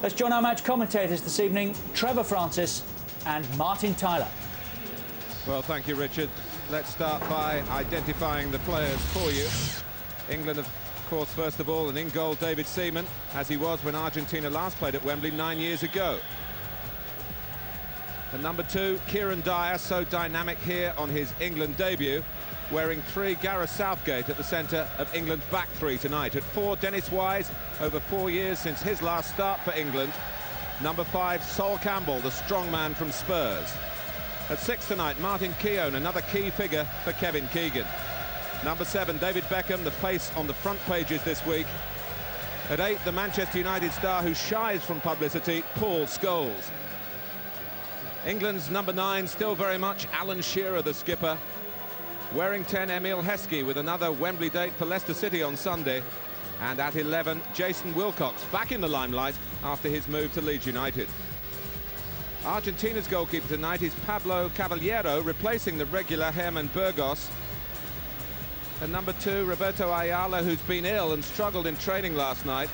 Let's join our match commentators this evening, Trevor Francis and Martin Tyler. Well, thank you, Richard. Let's start by identifying the players for you. England, of course, first of all, and in goal, David Seaman, as he was when Argentina last played at Wembley 9 years ago. And number 2, Kieran Dyer, so dynamic here on his England debut, wearing 3, Gareth Southgate at the centre of England's back 3 tonight. At 4, Dennis Wise, over 4 years since his last start for England. Number 5, Sol Campbell, the strong man from Spurs. At 6 tonight, Martin Keown, another key figure for Kevin Keegan. Number 7, David Beckham, the face on the front pages this week. At 8, the Manchester United star who shies from publicity, Paul Scholes. England's number 9, still very much Alan Shearer, the skipper. Wearing 10, Emile Heskey, with another Wembley date for Leicester City on Sunday. And at 11, Jason Wilcox, back in the limelight after his move to Leeds United. Argentina's goalkeeper tonight is Pablo Caballero, replacing the regular Herman Burgos. At number 2, Roberto Ayala, who's been ill and struggled in training last night.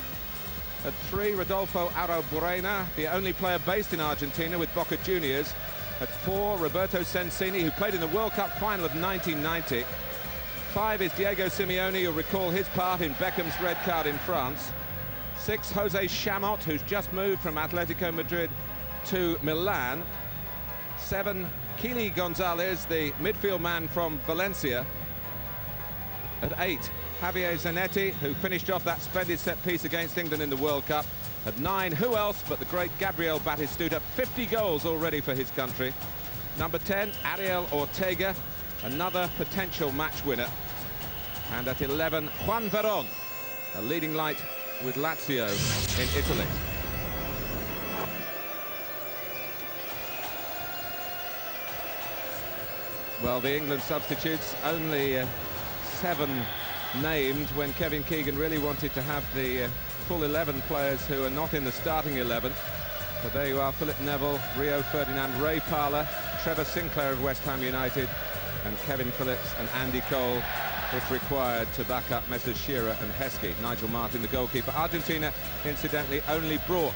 At 3, Rodolfo Arauburena, the only player based in Argentina with Boca Juniors. At 4, Roberto Sensini, who played in the World Cup final of 1990. 5 is Diego Simeone, you'll recall his part in Beckham's red card in France. 6, Jose Chamot, who's just moved from Atletico Madrid to Milan. 7, Kili Gonzalez, the midfield man from Valencia. At 8, Javier Zanetti, who finished off that splendid set-piece against England in the World Cup. At 9, who else but the great Gabriel Batistuta, 50 goals already for his country. Number 10, Ariel Ortega, another potential match winner. And at 11, Juan Veron, a leading light with Lazio in Italy. Well, the England substitutes, only 7 named, when Kevin Keegan really wanted to have the full 11 players who are not in the starting 11. But there you are, Philip Neville, Rio Ferdinand, Ray Parlour, Trevor Sinclair of West Ham United, and Kevin Phillips and Andy Cole, if required, to back up Messrs Shearer and Heskey. Nigel Martin, the goalkeeper. Argentina, incidentally, only brought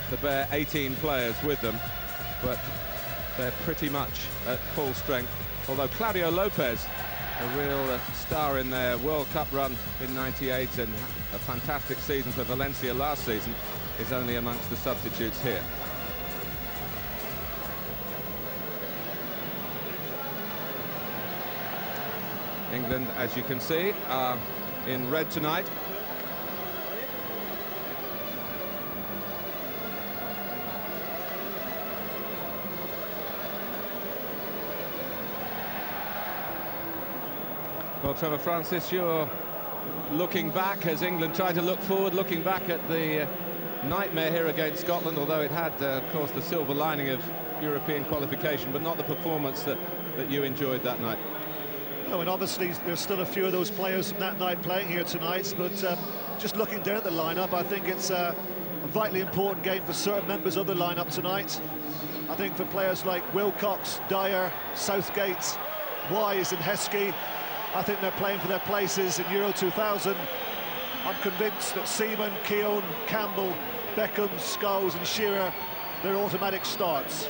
the bare 18 players with them, but they're pretty much at full strength. Although Claudio Lopez, a real star in their World Cup run in '98 and a fantastic season for Valencia last season, is only amongst the substitutes here. England, as you can see, are in red tonight. Well, Trevor Francis, you're looking back as England try to look forward, looking back at the nightmare here against Scotland, although it had, of course, the silver lining of European qualification, but not the performance that you enjoyed that night. No, and obviously there's still a few of those players from that night playing here tonight, but just looking down at the lineup, I think it's a vitally important game for certain members of the lineup tonight. I think for players like Wilcox, Dyer, Southgate, Wise and Heskey, I think they're playing for their places in Euro 2000. I'm convinced that Seaman, Keown, Campbell, Beckham, Scholes and Shearer, they're automatic starts.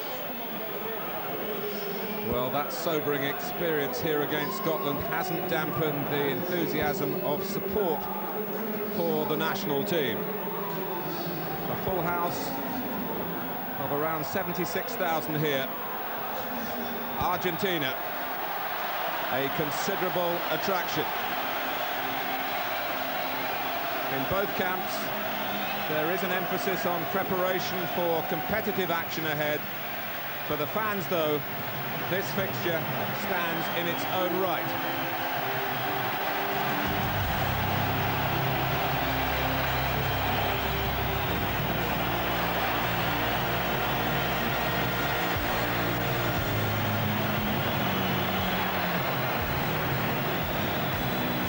Well, that sobering experience here against Scotland hasn't dampened the enthusiasm of support for the national team. A full house of around 76,000 here. Argentina, a considerable attraction. In both camps, there is an emphasis on preparation for competitive action ahead. For the fans, though, this fixture stands in its own right.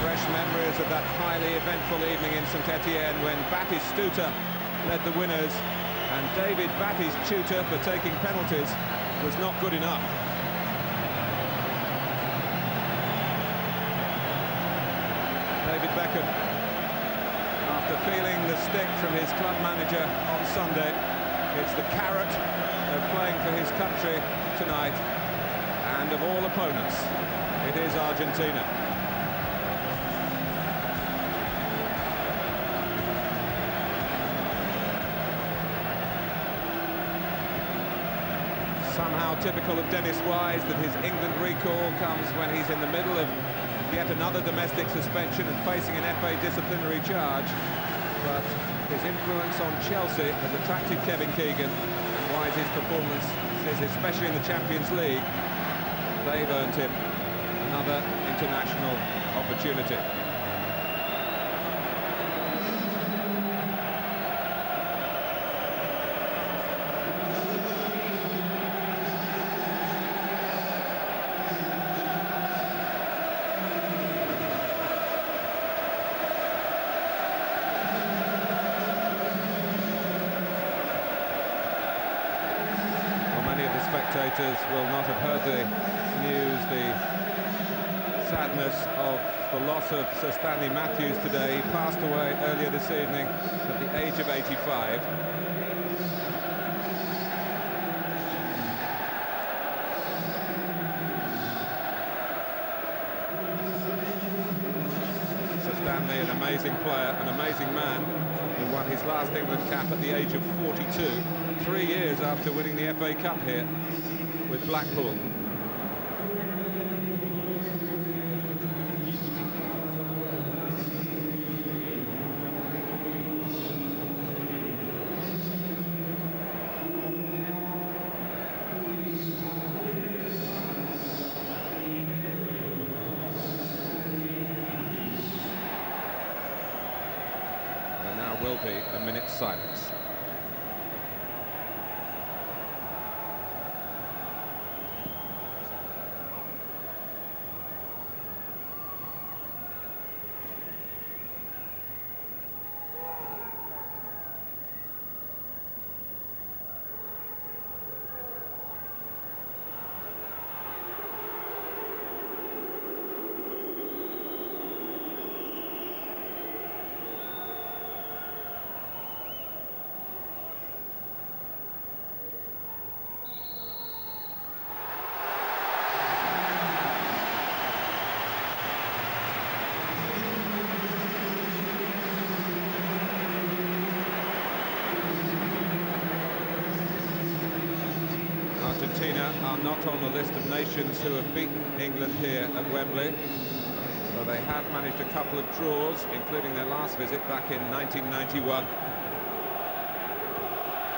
Fresh memories of that highly eventful evening in St Etienne when Batistuta led the winners and David Batty's tutor for taking penalties was not good enough. David Beckham, After feeling the stick from his club manager on Sunday, it's the carrot of playing for his country tonight. And of all opponents, it is Argentina. Somehow typical of Dennis Wise that his England recall comes when he's in the middle of yet another domestic suspension and facing an FA disciplinary charge. But his influence on Chelsea has attracted Kevin Keegan, and Wise's performance, especially in the Champions League, they've earned him another international opportunity. Spectators will not have heard the news, the sadness of the loss of Sir Stanley Matthews today. He passed away earlier this evening at the age of 85. Sir Stanley, an amazing player, an amazing man, who won his last England cap at the age of 42. 3 years after winning the FA Cup here with Blackpool. There now will be a minute's silence. Argentina are not on the list of nations who have beaten England here at Wembley. So they have managed a couple of draws, including their last visit back in 1991.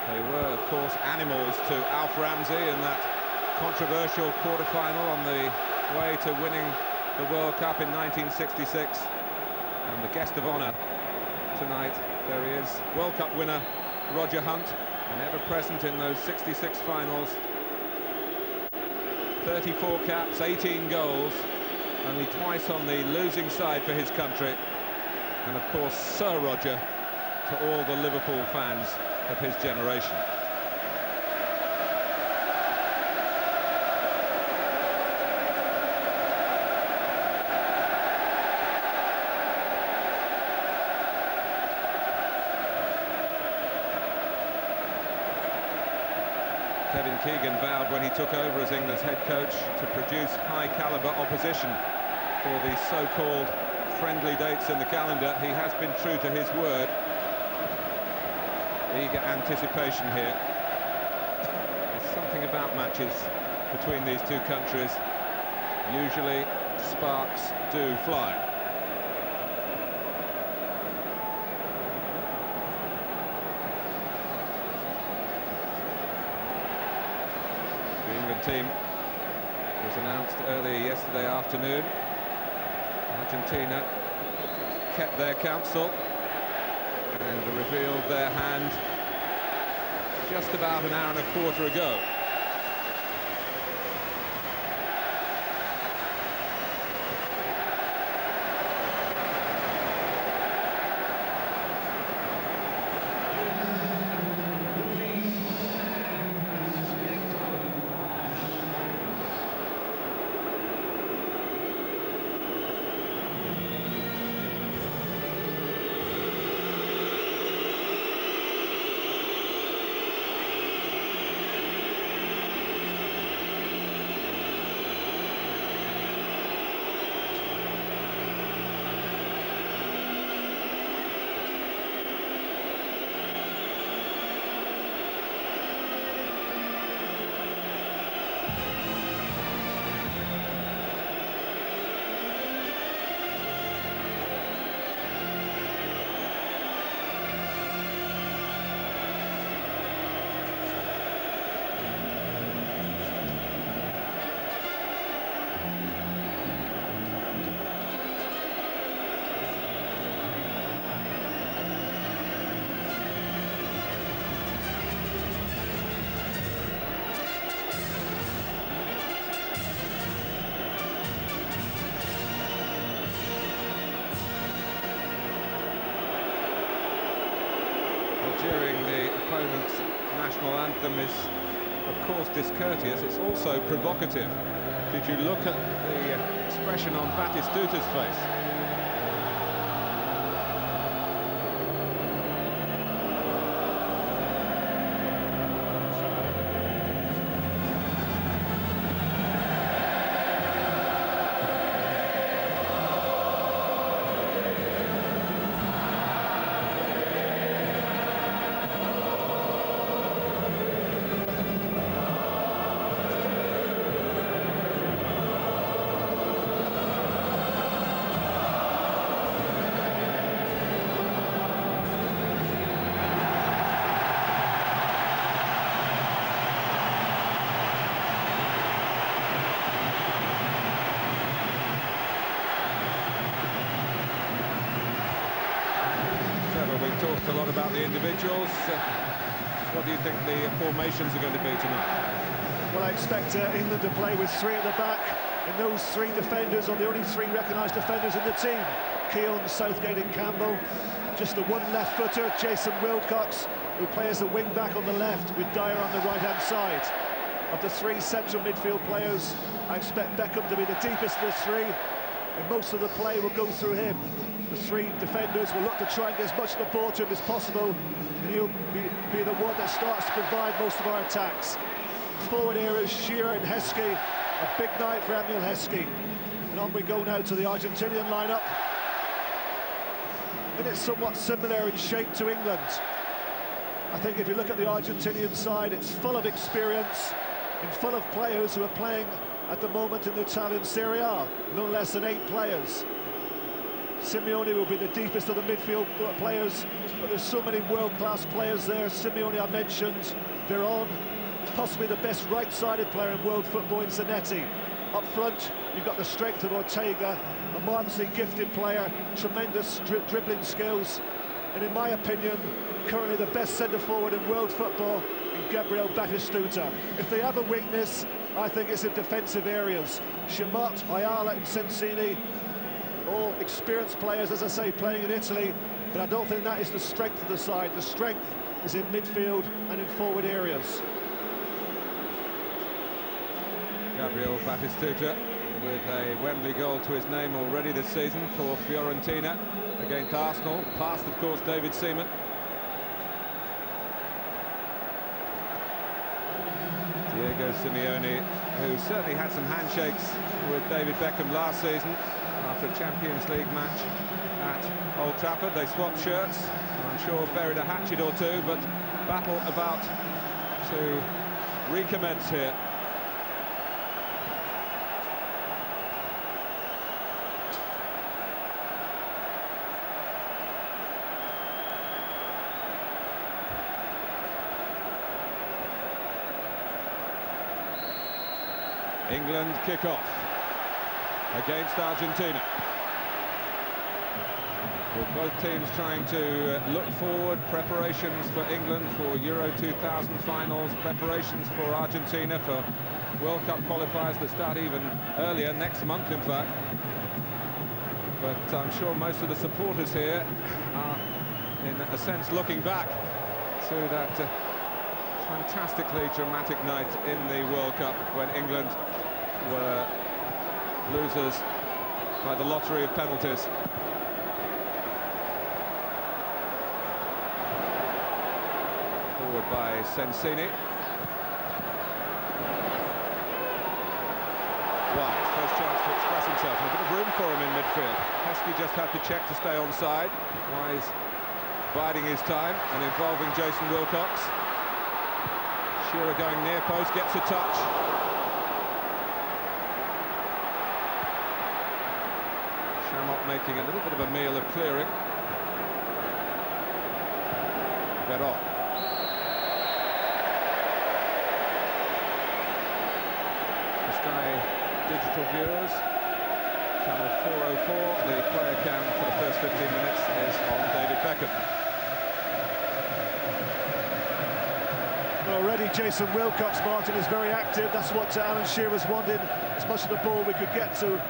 They were, of course, animals to Alf Ramsey in that controversial quarter-final on the way to winning the World Cup in 1966. And the guest of honour tonight, there he is, World Cup winner Roger Hunt, and ever present in those 66 finals. 34 caps, 18 goals, only twice on the losing side for his country. And of course, Sir Roger to all the Liverpool fans of his generation. Kevin Keegan vowed when he took over as England's head coach to produce high-caliber opposition for the so-called friendly dates in the calendar. He has been true to his word. Eager anticipation here. There's something about matches between these two countries. Usually sparks do fly. The England team was announced earlier yesterday afternoon. Argentina kept their counsel and revealed their hand just about an hour and a quarter ago. during the opponent's national anthem is, of course, discourteous. It's also provocative. Did you look at the expression on Batistuta's face? Talked a lot about the individuals. What do you think the formations are going to be tonight? Well, I expect England to play with three at the back, and those three defenders are the only three recognised defenders in the team. Keown, Southgate and Campbell. Just the one left-footer, Jason Wilcox, who plays the wing-back on the left with Dyer on the right-hand side. Of the three central midfield players, I expect Beckham to be the deepest of the three, and most of the play will go through him. The three defenders will look to try and get as much of the ball to him as possible, and he'll be the one that starts to provide most of our attacks. Forward areas, Shearer and Heskey. A big night for Emil Heskey. And on we go now to the Argentinian lineup. And it's somewhat similar in shape to England. I think if you look at the Argentinian side, it's full of experience and full of players who are playing at the moment in the Italian Serie A. No less than 8 players. Simeone will be the deepest of the midfield players, but there's so many world-class players there. Simeone I mentioned, Veron, possibly the best right-sided player in world football in Zanetti. Up front, you've got the strength of Ortega, a marvellously gifted player, tremendous dribbling skills, and in my opinion, currently the best centre-forward in world football in Gabriel Batistuta. If they have a weakness, I think it's in defensive areas. Schmott, Ayala and Sensini, all experienced players, as I say, playing in Italy, but I don't think that is the strength of the side. The strength is in midfield and in forward areas. Gabriel Batistuta with a Wembley goal to his name already this season for Fiorentina against Arsenal, past, of course, David Seaman. Diego Simeone, who certainly had some handshakes with David Beckham last season after a Champions League match at Old Trafford. They swapped shirts, and I'm sure buried a hatchet or two, but battle about to recommence here. England kick off against Argentina. With both teams trying to look forward, preparations for England for Euro 2000 finals, preparations for Argentina for World Cup qualifiers that start even earlier, next month in fact. But I'm sure most of the supporters here are, in a sense, looking back to that fantastically dramatic night in the World Cup when England were losers by the lottery of penalties. Forward by Sensini. Wise, first chance to express himself, and a bit of room for him in midfield. Heskey just had to check to stay onside. Wise biding his time and involving Jason Wilcox. Shearer going near post, gets a touch. Making a little bit of a meal of clearing. Veron. The Sky digital viewers, channel 404, the player cam for the first 15 minutes is on David Beckham. Well, already Jason Wilcox, Martin, is very active. That's what Alan Shearer's wanted. As much of the ball we could get to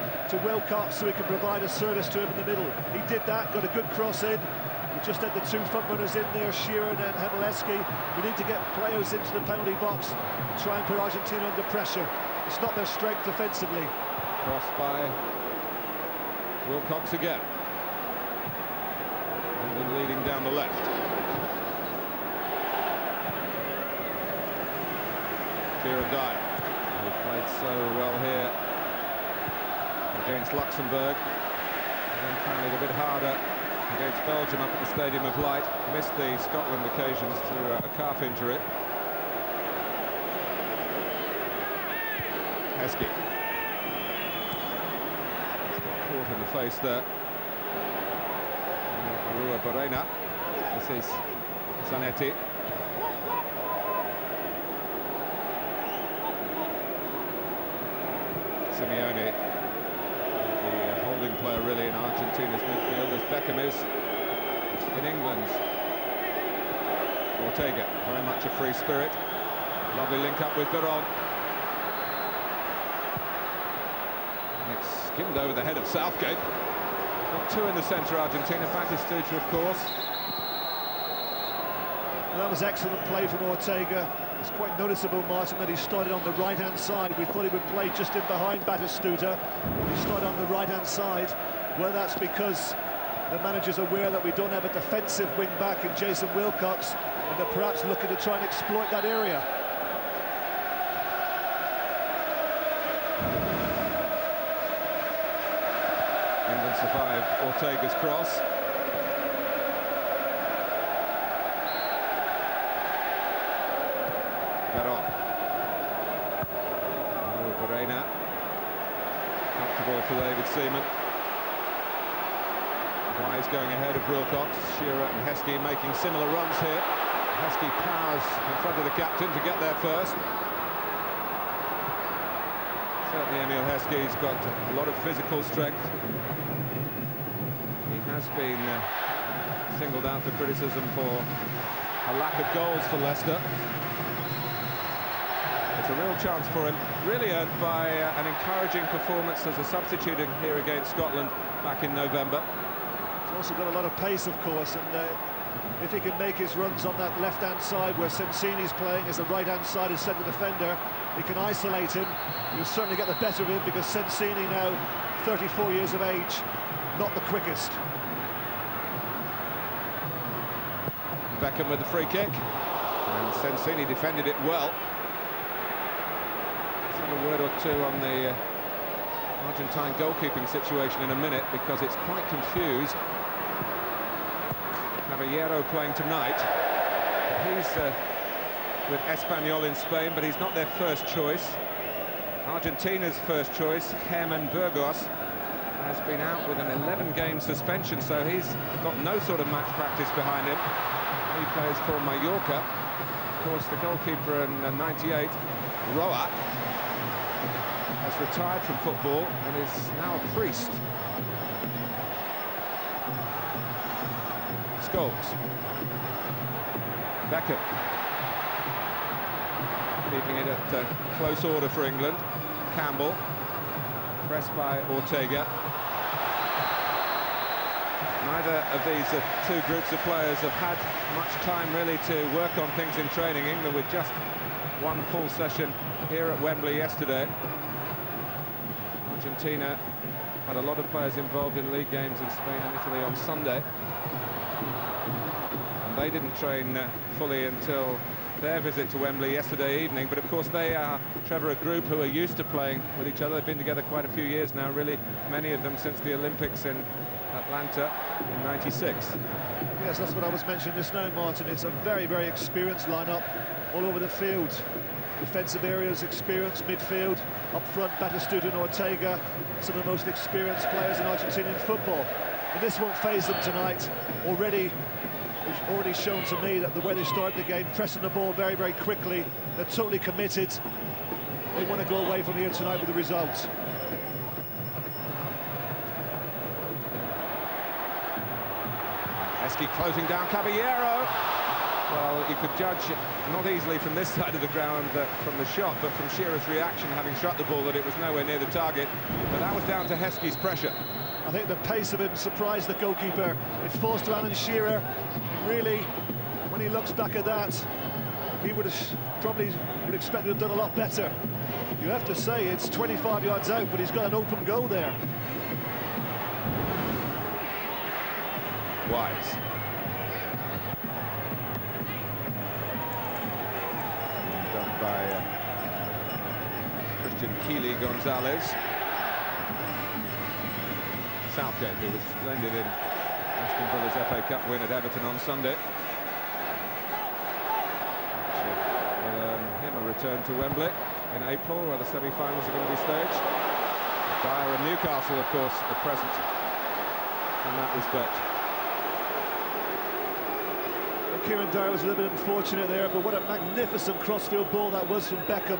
Wilcox so we could provide a service to him in the middle. He did that, got a good cross in. We just had the two front runners in there, Shearer and Hemeleski. We need to get players into the penalty box and try and put Argentina under pressure. It's not their strength defensively. Crossed by Wilcox again. England leading down the left. Kieran Dyer, who played so well here against Luxembourg, and then found it a bit harder against Belgium up at the Stadium of Light. Missed the Scotland occasions through a calf injury. Heskey. Caught in the face there. Arua Barena. This is Zanetti. Simeone, the holding player really in Argentina's midfield, as Beckham is in England's. Ortega, very much a free spirit. Lovely link up with Veron. And it's skimmed over the head of Southgate. Got two in the centre, Argentina. Batistuta, of course. Well, that was excellent play from Ortega. It's quite noticeable, Martin, that he started on the right-hand side. We thought he would play just in behind Batistuta. He started on the right-hand side. Well, that's because the manager's aware that we don't have a defensive wing-back in Jason Wilcox, and they're perhaps looking to try and exploit that area. England survive Ortega's cross. Veron. Barena. Comfortable for David Seaman. Wise going ahead of Wilcox. Shearer and Heskey making similar runs here. Heskey powers in front of the captain to get there first. Certainly Emil Heskey's got a lot of physical strength. He has been singled out for criticism for a lack of goals for Leicester. It's a real chance for him, really earned by an encouraging performance as a substitute here against Scotland back in November. He's also got a lot of pace, of course, and if he can make his runs on that left-hand side where Sensini's playing as a right-hand side as centre defender, he can isolate him. He'll certainly get the better of him because Sensini, now 34 years of age, not the quickest. Beckham with the free kick, and Sensini defended it well. Let's have a word or two on the Argentine goalkeeping situation in a minute, because it's quite confused. Caballero playing tonight. He's with Espanyol in Spain, but he's not their first choice. Argentina's first choice, Herman Burgos, has been out with an 11-game suspension, so he's got no sort of match practice behind him. He plays for Mallorca. Of course, the goalkeeper in '98, Roa, has retired from football and is now a priest. Scholes. Beckham. Keeping it at close order for England. Campbell. Pressed by Ortega. Neither of these two groups of players have had much time really to work on things in training. England with just one full session here at Wembley yesterday. Argentina had a lot of players involved in league games in Spain and Italy on Sunday. And they didn't train fully until their visit to Wembley yesterday evening. But of course they are, Trevor, a group who are used to playing with each other. They've been together quite a few years now, really, many of them since the Olympics in Atlanta in '96. Yes, that's what I was mentioning just now, Martin. It's a very, very experienced lineup all over the field. Defensive areas, experience, midfield, up front, Batistuta and Ortega, some of the most experienced players in Argentinian football. And this won't faze them tonight. It's already shown to me that the way they started the game, pressing the ball very, very quickly, they're totally committed. They want to go away from here tonight with the result. Heskey closing down Caballero. Well, you could judge not easily from this side of the ground from the shot, but from Shearer's reaction, having struck the ball, that it was nowhere near the target. But that was down to Heskey's pressure. I think the pace of him surprised the goalkeeper. It falls to Alan Shearer. Really, when he looks back at that, he would have probably expect to have done a lot better. You have to say it's 25 yards out, but he's got an open goal there. Wise. Done by Christian Keely Gonzalez. Southgate, who was splendid in Aston Villa's FA Cup win at Everton on Sunday. Him a return to Wembley in April, where the semi-finals are going to be staged. Dyer and Newcastle, of course, are present in that respect. Well, Kieran Dyer was a little bit unfortunate there, but what a magnificent crossfield ball that was from Beckham.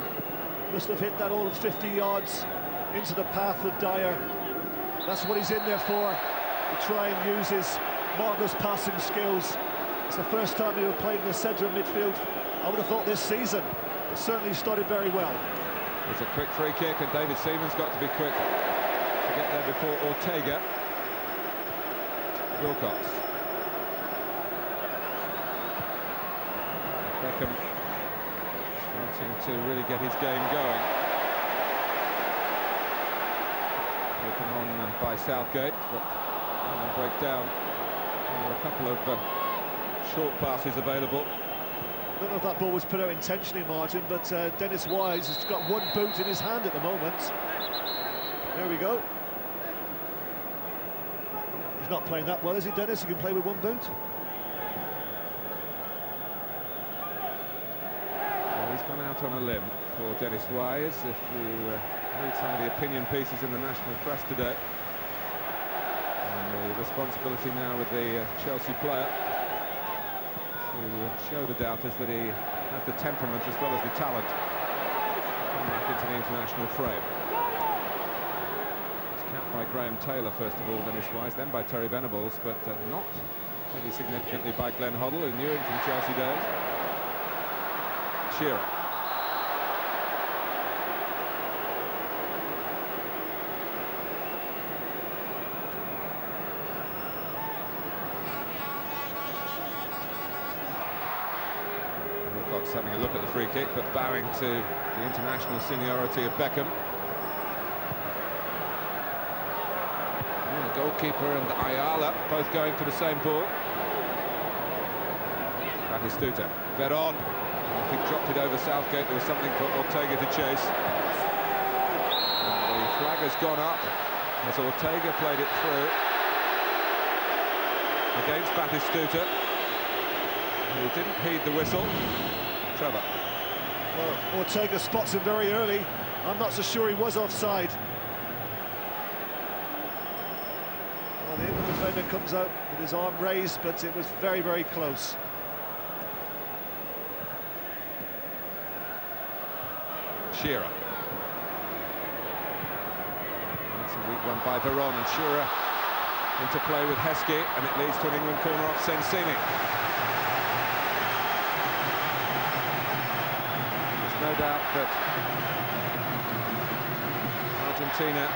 Must have hit that all of 50 yards into the path of Dyer. That's what he's in there for, to try and use his marvellous passing skills. It's the first time he played in the centre of midfield, I would have thought, this season. It certainly started very well. It's a quick free kick, and David Seaman's got to be quick to get there before Ortega. Wilcox. Beckham starting to really get his game going. Taken on by Southgate, but and break down. There were a couple of short passes available. I don't know if that ball was put out intentionally, Martin, but Dennis Wise has got one boot in his hand at the moment. There we go. He's not playing that well, is he, Dennis? He can play with one boot. Well, he's gone out on a limb for Dennis Wise. If you read some of the opinion pieces in the national press today, and the responsibility now with the Chelsea player to show the doubters that he has the temperament as well as the talent to come back into the international frame. It's capped by Graham Taylor, first of all, Dennis Wise, then by Terry Venables, but not maybe significantly by Glenn Hoddle, who knew him from Chelsea days. Shearer. Having a look at the free kick, but bowing to the international seniority of Beckham. And the goalkeeper and Ayala both going for the same ball. Batistuta. Veron. He dropped it over Southgate. There was something for Ortega to chase. And the flag has gone up as Ortega played it through against Batistuta, who didn't heed the whistle. Trevor. Well, Ortega spots him very early. I'm not so sure he was offside. Well, the England defender comes out with his arm raised, but it was very, very close. Shearer. That's a weak one by Veron, and Shearer into play with Heskey, and it leads to an England corner off Sensini. No doubt that Argentina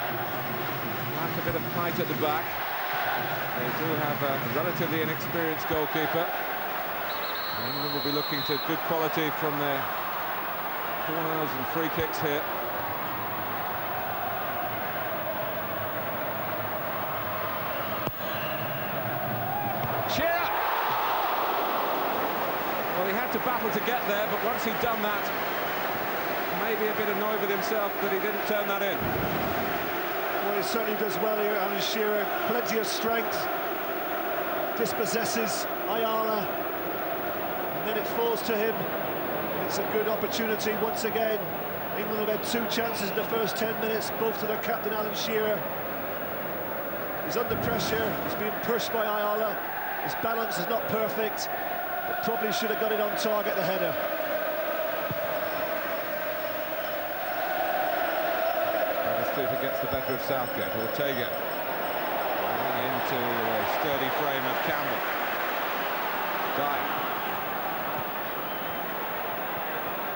lack a bit of height at the back. They do have a relatively inexperienced goalkeeper. England will be looking to good quality from their corners and free kicks here. Shearer! Well, he had to battle to get there, but once he'd done that, maybe a bit annoyed with himself that he didn't turn that in. Well, he certainly does well here, Alan Shearer. Plenty of strength. Dispossesses Ayala. And then it falls to him. It's a good opportunity once again. England have had two chances in the first 10 minutes, both to their captain, Alan Shearer. He's under pressure. He's being pushed by Ayala. His balance is not perfect, but probably should have got it on target, the header. Batistuta gets the better of Southgate. Ortega running into a sturdy frame of Campbell. Dyer.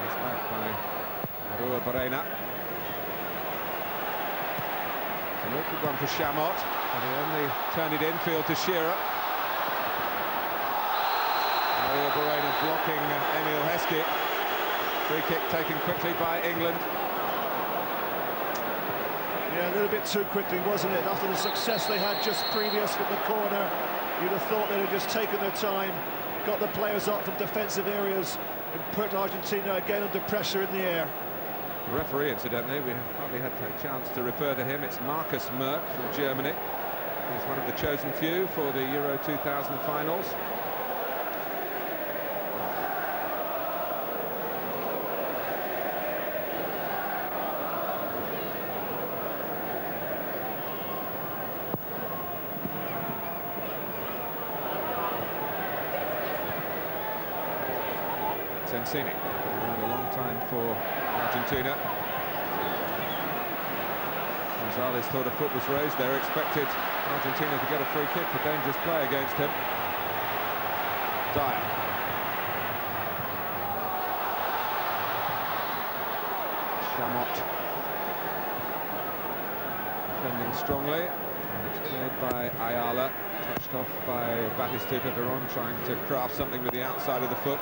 It's back by Rua Barena. It's an awkward one for Chamot. And he only turned it infield to Shearer. Veron blocking Emil Heskey. Free kick taken quickly by England. Yeah, a little bit too quickly, wasn't it? After the success they had just previous from the corner, you'd have thought they'd have just taken their time, got the players up from defensive areas, and put Argentina again under pressure in the air. The referee, incidentally, we hardly had a chance to refer to him. It's Markus Merck from Germany. He's one of the chosen few for the Euro 2000 finals. Zanetti, around a long time for Argentina. Gonzalez thought a foot was raised there, expected Argentina to get a free kick for dangerous play against him. Dyer. Chamot. Defending strongly. And it's cleared by Ayala. Touched off by Batistuta. Veron trying to craft something with the outside of the foot.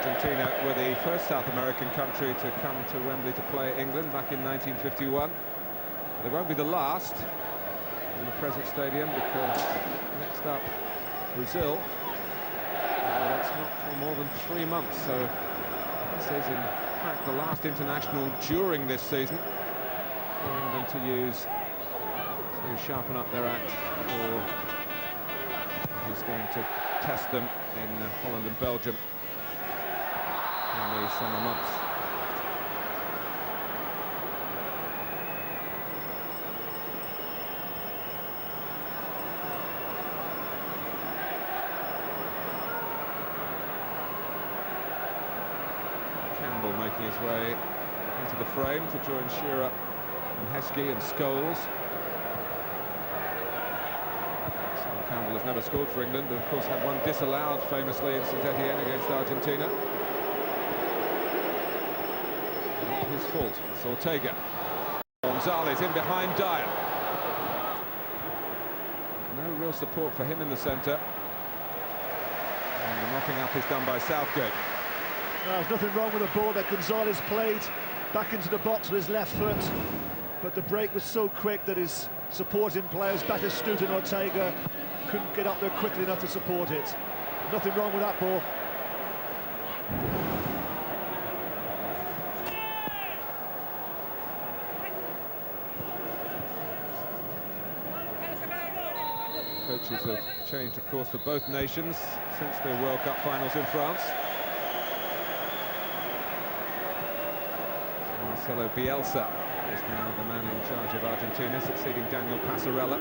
Argentina were the first South American country to come to Wembley to play England back in 1951. They won't be the last in the present stadium, because next up, Brazil. That's not for more than 3 months, so this is in fact the last international during this season for England to use to sharpen up their act for who's going to test them in Holland and Belgium in the summer months. Campbell making his way into the frame to join Shearer and Heskey and Scholes. So Campbell has never scored for England, but of course had one disallowed famously in St Etienne against Argentina. Not his fault. It's Ortega. Gonzalez in behind Dyer. No real support for him in the centre. And the knocking up is done by Southgate. There's nothing wrong with the ball that Gonzalez played back into the box with his left foot, but the break was so quick that his supporting players, Batistuta and Ortega, couldn't get up there quickly enough to support it. Nothing wrong with that ball. Coaches have changed, of course, for both nations since the World Cup finals in France. Marcelo Bielsa is now the man in charge of Argentina, succeeding Daniel Passarella.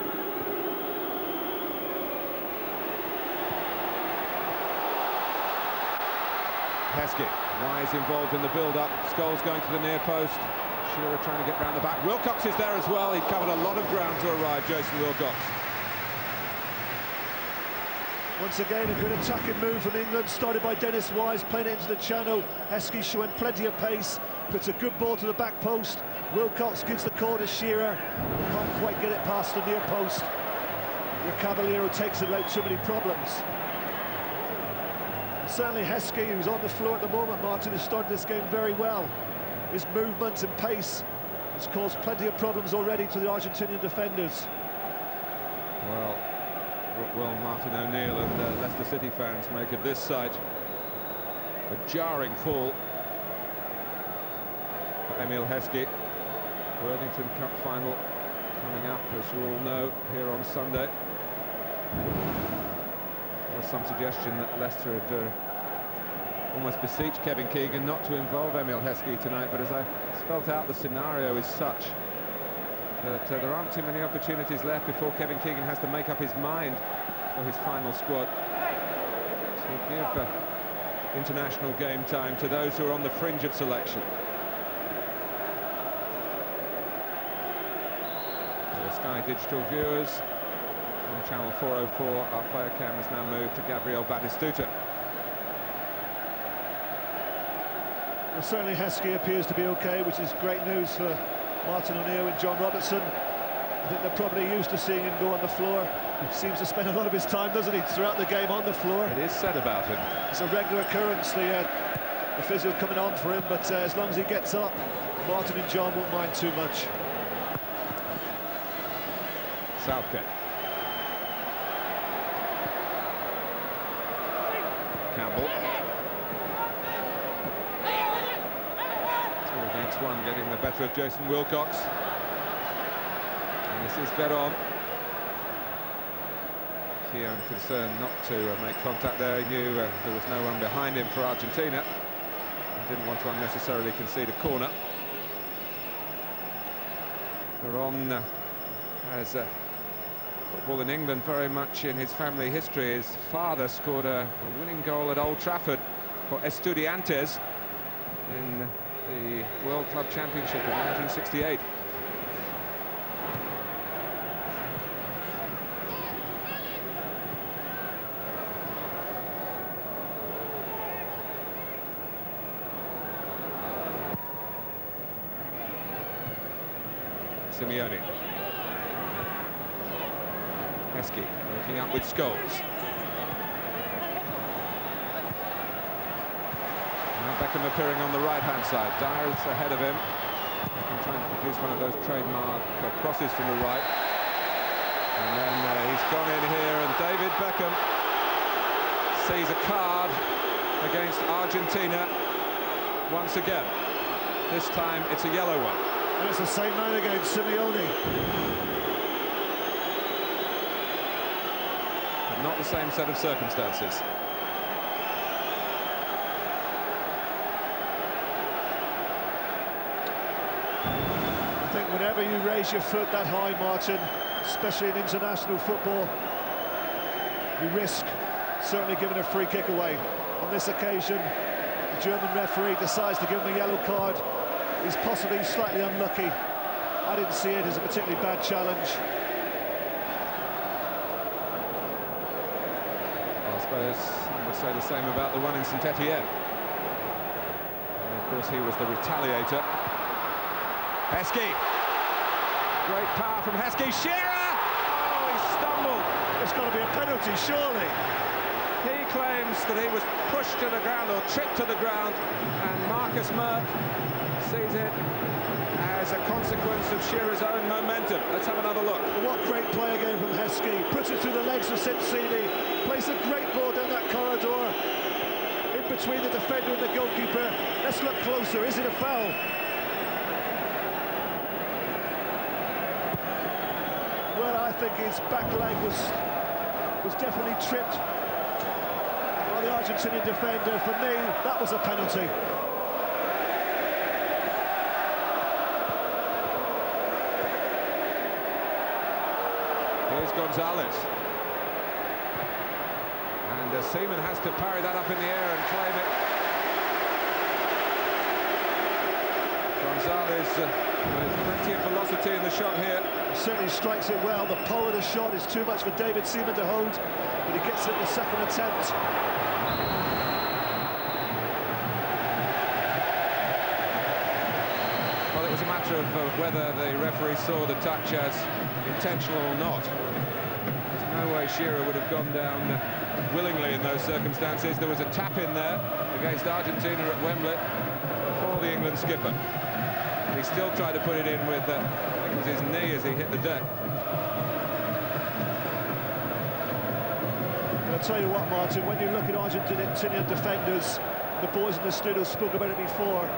Heskey, Wise involved in the build-up. Scholes going to the near post. Shearer trying to get round the back. Wilcox is there as well. He covered a lot of ground to arrive, Jason Wilcox. Once again, a good attacking move from England, started by Dennis Wise, playing it into the channel. Heskey showing plenty of pace, puts a good ball to the back post. Wilcox gives the call to Shearer, can't quite get it past the near post. The Caballero takes it without too many problems. And certainly Heskey, who's on the floor at the moment, Martin, has started this game very well. His movement and pace has caused plenty of problems already to the Argentinian defenders. Well, what will Martin O'Neill and Leicester City fans make of this sight? A jarring fall for Emil Heskey. Worthington Cup final coming up, as you all know, here on Sunday. There was some suggestion that Leicester had almost beseeched Kevin Keegan not to involve Emil Heskey tonight, but as I spelt out, the scenario is such that there aren't too many opportunities left before Kevin Keegan has to make up his mind for his final squad to give international game time to those who are on the fringe of selection. For the Sky Digital viewers on channel 404, our player cam has now moved to Gabriel Batistuta. Well, certainly Heskey appears to be okay, which is great news for Martin O'Neill and John Robertson. I think they're probably used to seeing him go on the floor. He seems to spend a lot of his time, doesn't he, throughout the game on the floor. It is said about him. It's a regular occurrence, the physio coming on for him, but as long as he gets up, Martin and John won't mind too much. Southgate. Campbell. 2 against 1, getting the better of Jason Wilcox. And this is Veron. Simeone concerned not to make contact there. He knew there was no one behind him for Argentina. He didn't want to unnecessarily concede a corner. Veron has football in England very much in his family history. His father scored a winning goal at Old Trafford for Estudiantes in the World Club Championship of 1968. Simeone. Heskey working up with Scholes. Now Beckham appearing on the right-hand side. Dyer's ahead of him. Beckham trying to produce one of those trademark crosses from the right. And then he's gone in here, and David Beckham sees a card against Argentina once again. This time it's a yellow one. And it's the same man again, Simeone. But not the same set of circumstances. I think whenever you raise your foot that high, Martin, especially in international football, you risk certainly giving a free kick away. On this occasion, the German referee decides to give him a yellow card. He's possibly slightly unlucky. I didn't see it as a particularly bad challenge. Well, I suppose some would say the same about the one in St Etienne. And of course, he was the retaliator. Heskey. Great power from Heskey. Shearer! Oh, he stumbled. It's got to be a penalty, surely. He claims that he was pushed to the ground or tripped to the ground, and Marcus Merck sees it as a consequence of Shearer's own momentum. Let's have another look. What great play again from Heskey. Puts it through the legs of Sensini. Plays a great ball down that corridor. In between the defender and the goalkeeper. Let's look closer. Is it a foul? Well, I think his back leg was definitely tripped by the Argentinian defender. For me, that was a penalty. Here's Gonzalez. And Seaman has to parry that up in the air and claim it. Gonzalez with plenty of velocity in the shot here. He certainly strikes it well. The power of the shot is too much for David Seaman to hold, but he gets it in the second attempt. Well, it was a matter of whether the referee saw the touch as intentional or not. There's no way Shearer would have gone down willingly in those circumstances. There was a tap in there against Argentina at Wembley for the England skipper. He still tried to put it in with, I think it was his knee as he hit the deck. I'll tell you what, Martin, when you look at Argentinian defenders, the boys in the studio spoke about it before,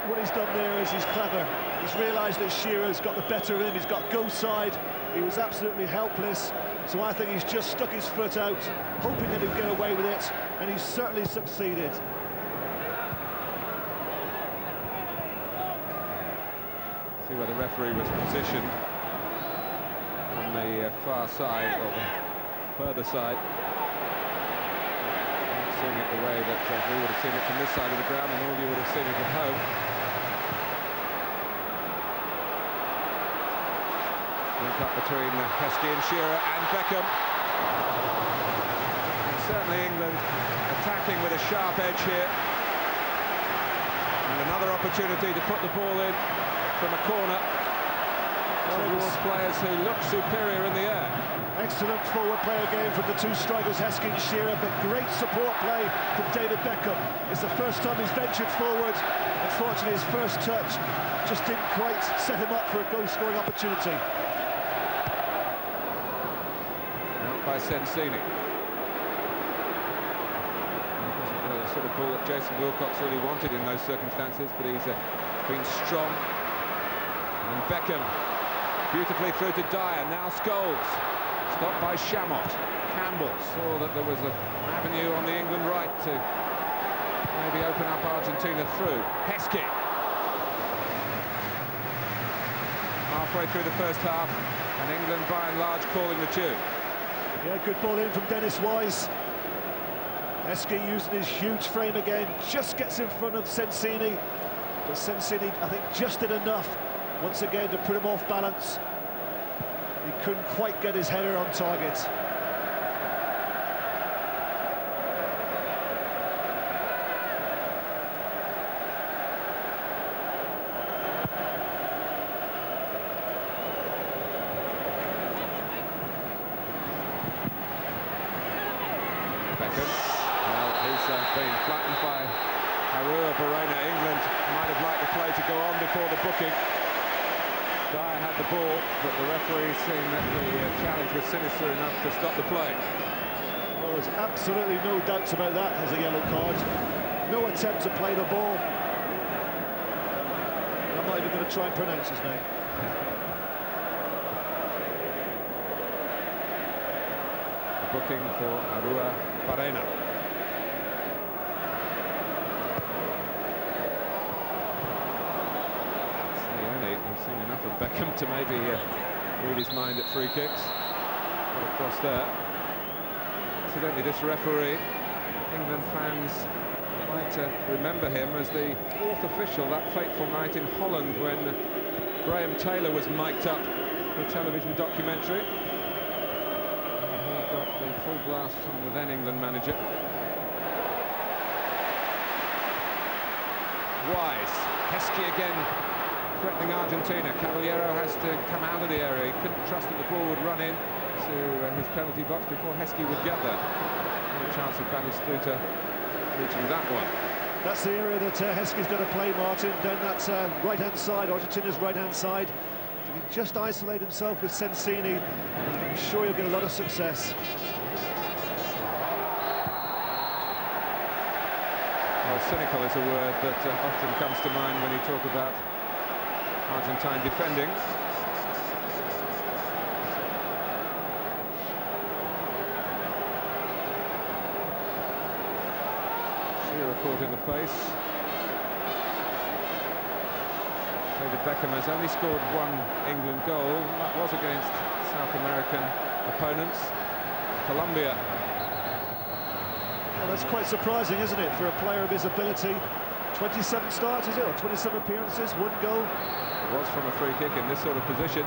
what he's done there is he's clever. He's realised that Shearer's got the better of him. He's got go side. He was absolutely helpless. So I think he's just stuck his foot out, hoping that he'll get away with it, and he's certainly succeeded. See where the referee was positioned on the far side, or the further side. Not seeing it the way that we would have seen it from this side of the ground, and all you would have seen it at home. Link up between Heskey and Shearer and Beckham. And certainly England attacking with a sharp edge here. And another opportunity to put the ball in from a corner towards players who look superior in the air. Excellent forward play again from the two strikers, Heskey and Shearer, but great support play from David Beckham. It's the first time he's ventured forward. Unfortunately, his first touch just didn't quite set him up for a goal-scoring opportunity. Out by Sensini. The sort of ball that Jason Wilcox really wanted in those circumstances, but he's been strong. And Beckham beautifully through to Dyer. Now Scholes, stopped by Chamot. Campbell saw that there was an avenue on the England right to maybe open up Argentina through. Heskey. Halfway through the first half, and England by and large calling the tune. Yeah, good ball in from Dennis Wise. Heskey using his huge frame again, just gets in front of Sensini. But Sensini, I think, just did enough once again to put him off balance. He couldn't quite get his header on target. Beckham, well, he's been flattened by Veron. England might have liked the play to go on before the booking. Dyer had the ball, but the referee seen that the challenge was sinister enough to stop the play. Well, there's absolutely no doubts about that as a yellow card. No attempt to play the ball. I'm not even going to try and pronounce his name. The booking for Barena. We've seen enough of Beckham to maybe read his mind at free kicks. Got across there. Incidentally, this referee, England fans might remember him as the fourth official that fateful night in Holland when Graham Taylor was mic'd up for a television documentary. And he got the full blast from the then England manager. Wise, Heskey again threatening Argentina. Caballero has to come out of the area. He couldn't trust that the ball would run in to his penalty box before Heskey would get there. No chance of Batistuta reaching that one. That's the area that Heskey's got to play, Martin, down that right-hand side, Argentina's right-hand side. If he can just isolate himself with Sensini, I'm sure he'll get a lot of success. Well, cynical is a word that often comes to mind when you talk about Argentine defending. Shearer caught in the face. David Beckham has only scored one England goal. That was against South American opponents. Colombia. Well, that's quite surprising, isn't it, for a player of his ability? 27 starts, is it, or 27 appearances, one goal? It was from a free kick in this sort of position. In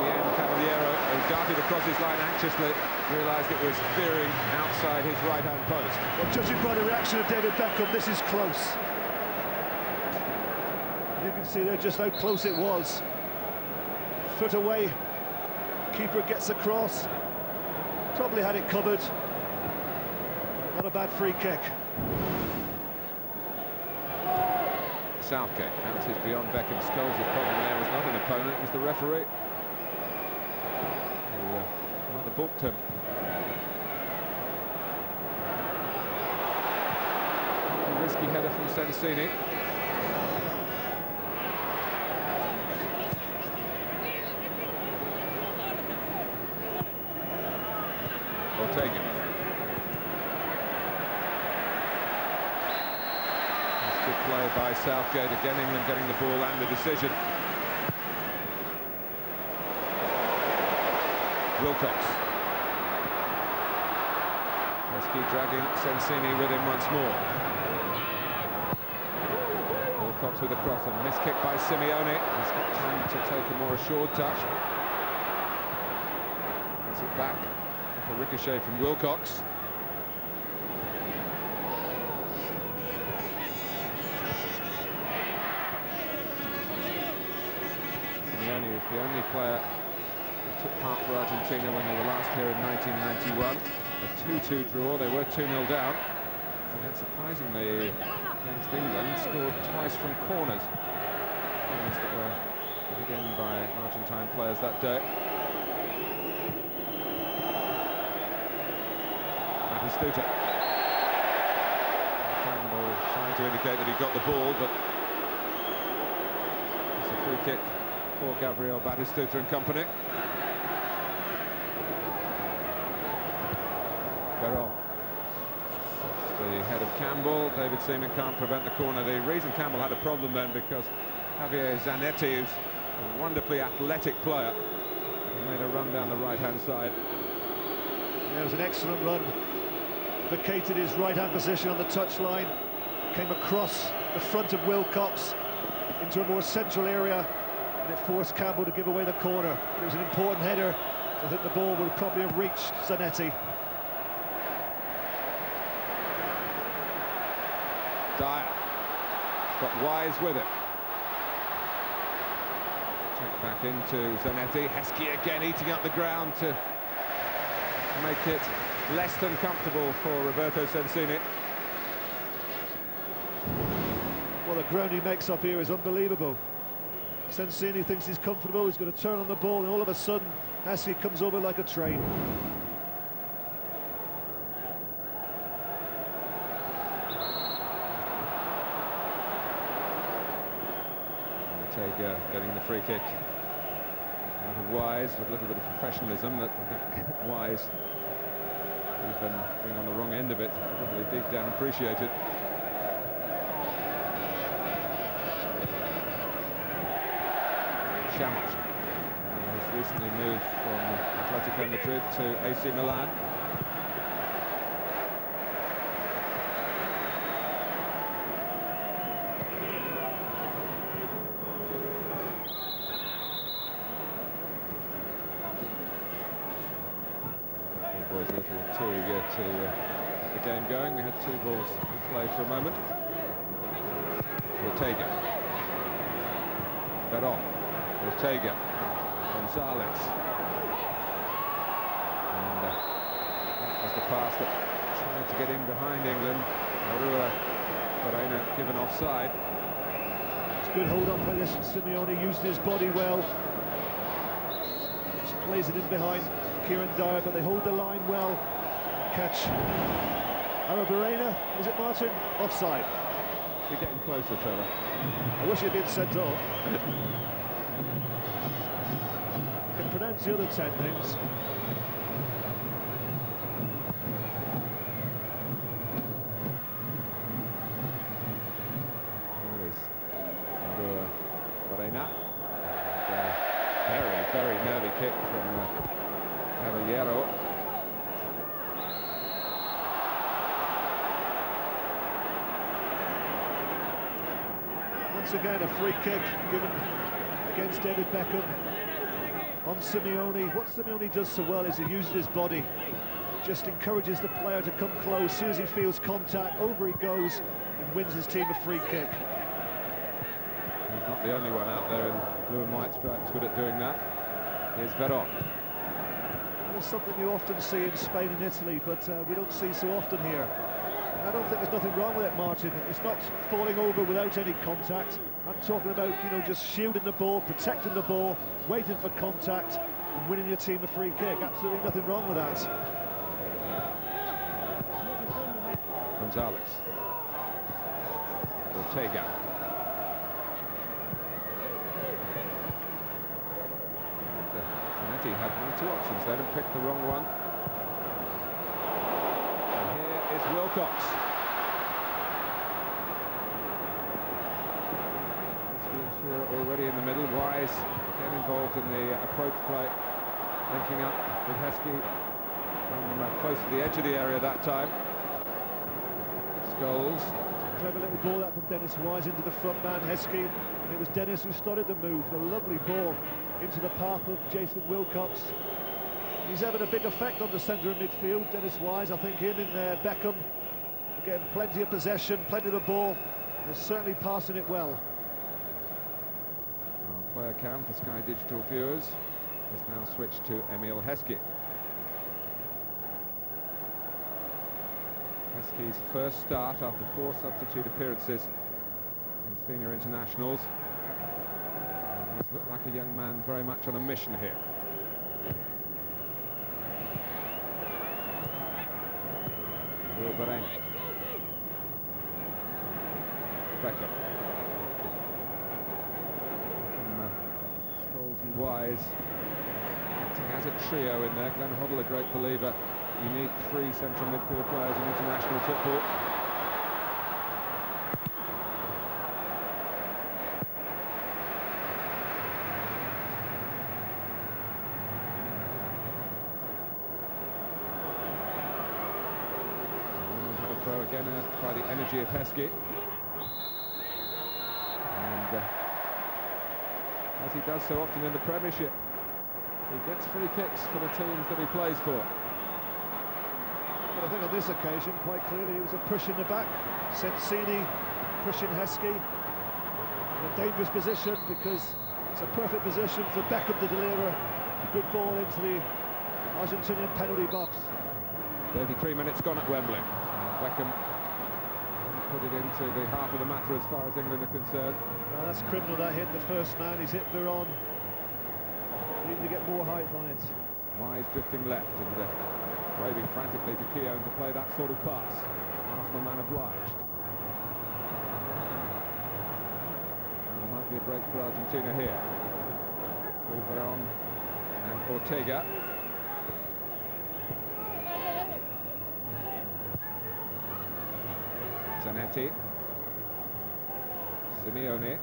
the end, Caballero, who darted across his line anxiously, realised it was veering outside his right-hand post. Well, judging by the reaction of David Beckham, this is close. You can see there just how close it was. Foot away, keeper gets across. Probably had it covered. Not a bad free kick. Southgate bounces beyond Beckham. Scholes' problem there was not an opponent, it was the referee who rather balked him. A risky header from Sensini. Ortega. Good play by Southgate, again England getting the ball and the decision. Wilcox. Heskey dragging Sensini with him once more. Wilcox with a cross, and missed kick by Simeone. He's got time to take a more assured touch. Gets it back with a ricochet from Wilcox. Simeone is the only player who took part for Argentina when they were last here in 1991. A 2-2 draw, they were 2-0 down. And then surprisingly, against England, scored twice from corners. Corners that were put in by Argentine players that day. Batistuta. Campbell trying to indicate that he got the ball, but it's a free kick for Gabriel Batistuta and company. Veron. Off the head of Campbell. David Seaman can't prevent the corner. The reason Campbell had a problem then, because Javier Zanetti, who's a wonderfully athletic player, made a run down the right-hand side. Yeah, it was an excellent run. Vacated his right-hand position on the touchline, came across the front of Wilcox into a more central area, and it forced Campbell to give away the corner. It was an important header. I think the ball would probably have reached Zanetti. Dyer got Wise with it. Check back into Zanetti. Heskey again eating up the ground to make it less than comfortable for Roberto Sensini. Well, the ground he makes up here is unbelievable. Sensini thinks he's comfortable, he's going to turn on the ball, and all of a sudden Heskey comes over like a train. Ortega getting the free kick out of Wise with a little bit of professionalism that I think Wise, even being on the wrong end of it, probably deep down appreciated. Scholes has recently moved from Atletico Madrid to AC Milan. Boys a little too eager to get the game going. We had two balls in play for a moment. Ortega. Veron. Ortega. Gonzalez. And that was the pass that tried to get in behind England. Marua Pereira given offside. It's good hold up by this. Simeone used his body well. Just plays it in behind Kieran Dyer, but they hold the line well. Catch. Argentina, is it Martin? Offside. We're getting closer, Trevor. I wish he'd been sent off. Can pronounce the other 10 names. Here is Ortega. Very, very nervy kick from Caballero. Once again, a free kick given against David Beckham on Simeone. What Simeone does so well is he uses his body, just encourages the player to come close. As soon as he feels contact, over he goes and wins his team a free kick. He's not the only one out there in blue and white stripes good at doing that. Here's Veron. It's something you often see in Spain and Italy, but we don't see so often here. And I don't think there's nothing wrong with it, Martin. It's not falling over without any contact. I'm talking about, you know, just shielding the ball, protecting the ball, waiting for contact, and winning your team a free kick. Absolutely nothing wrong with that. Gonzalez. Ortega. Zanetti had 1 or 2 options then and picked the wrong one. And here is Wilcox. Already in the middle. Wise getting involved in the approach play, linking up with Heskey from close to the edge of the area that time. Scholes. Clever little ball that from Dennis Wise into the front man, Heskey. And it was Dennis who started the move. A lovely ball into the path of Jason Wilcox. He's having a big effect on the centre of midfield, Dennis Wise. I think him and Beckham are getting plenty of possession, plenty of the ball. They're certainly passing it well. player cam for Sky Digital viewers. Has now switched to Emil Heskey. Heskey's first start after 4 substitute appearances in senior internationals. And he's looked like a young man very much on a mission here. Veron. Beckham. Scholes and Wise acting as a trio in there. Glenn Hoddle, a great believer. You need 3 central midfield players in international football. Had a throw again by the energy of Heskey. And as he does so often in the Premiership, he gets free kicks for the teams that he plays for. But I think on this occasion, quite clearly, it was a push in the back. Sensini pushing Heskey in a dangerous position, because it's a perfect position for Beckham to deliver a good ball into the Argentinian penalty box. 33 minutes gone at Wembley. Beckham hasn't put it into the heart of the matter as far as England are concerned. Well, that's criminal, that hit the first man. He's hit Veron. Need to get more height on it. Wise drifting left and waving frantically to Keown to play that sort of pass. Arsenal man obliged. And there might be a break for Argentina here. Veron and Ortega. Zanetti. Simeone.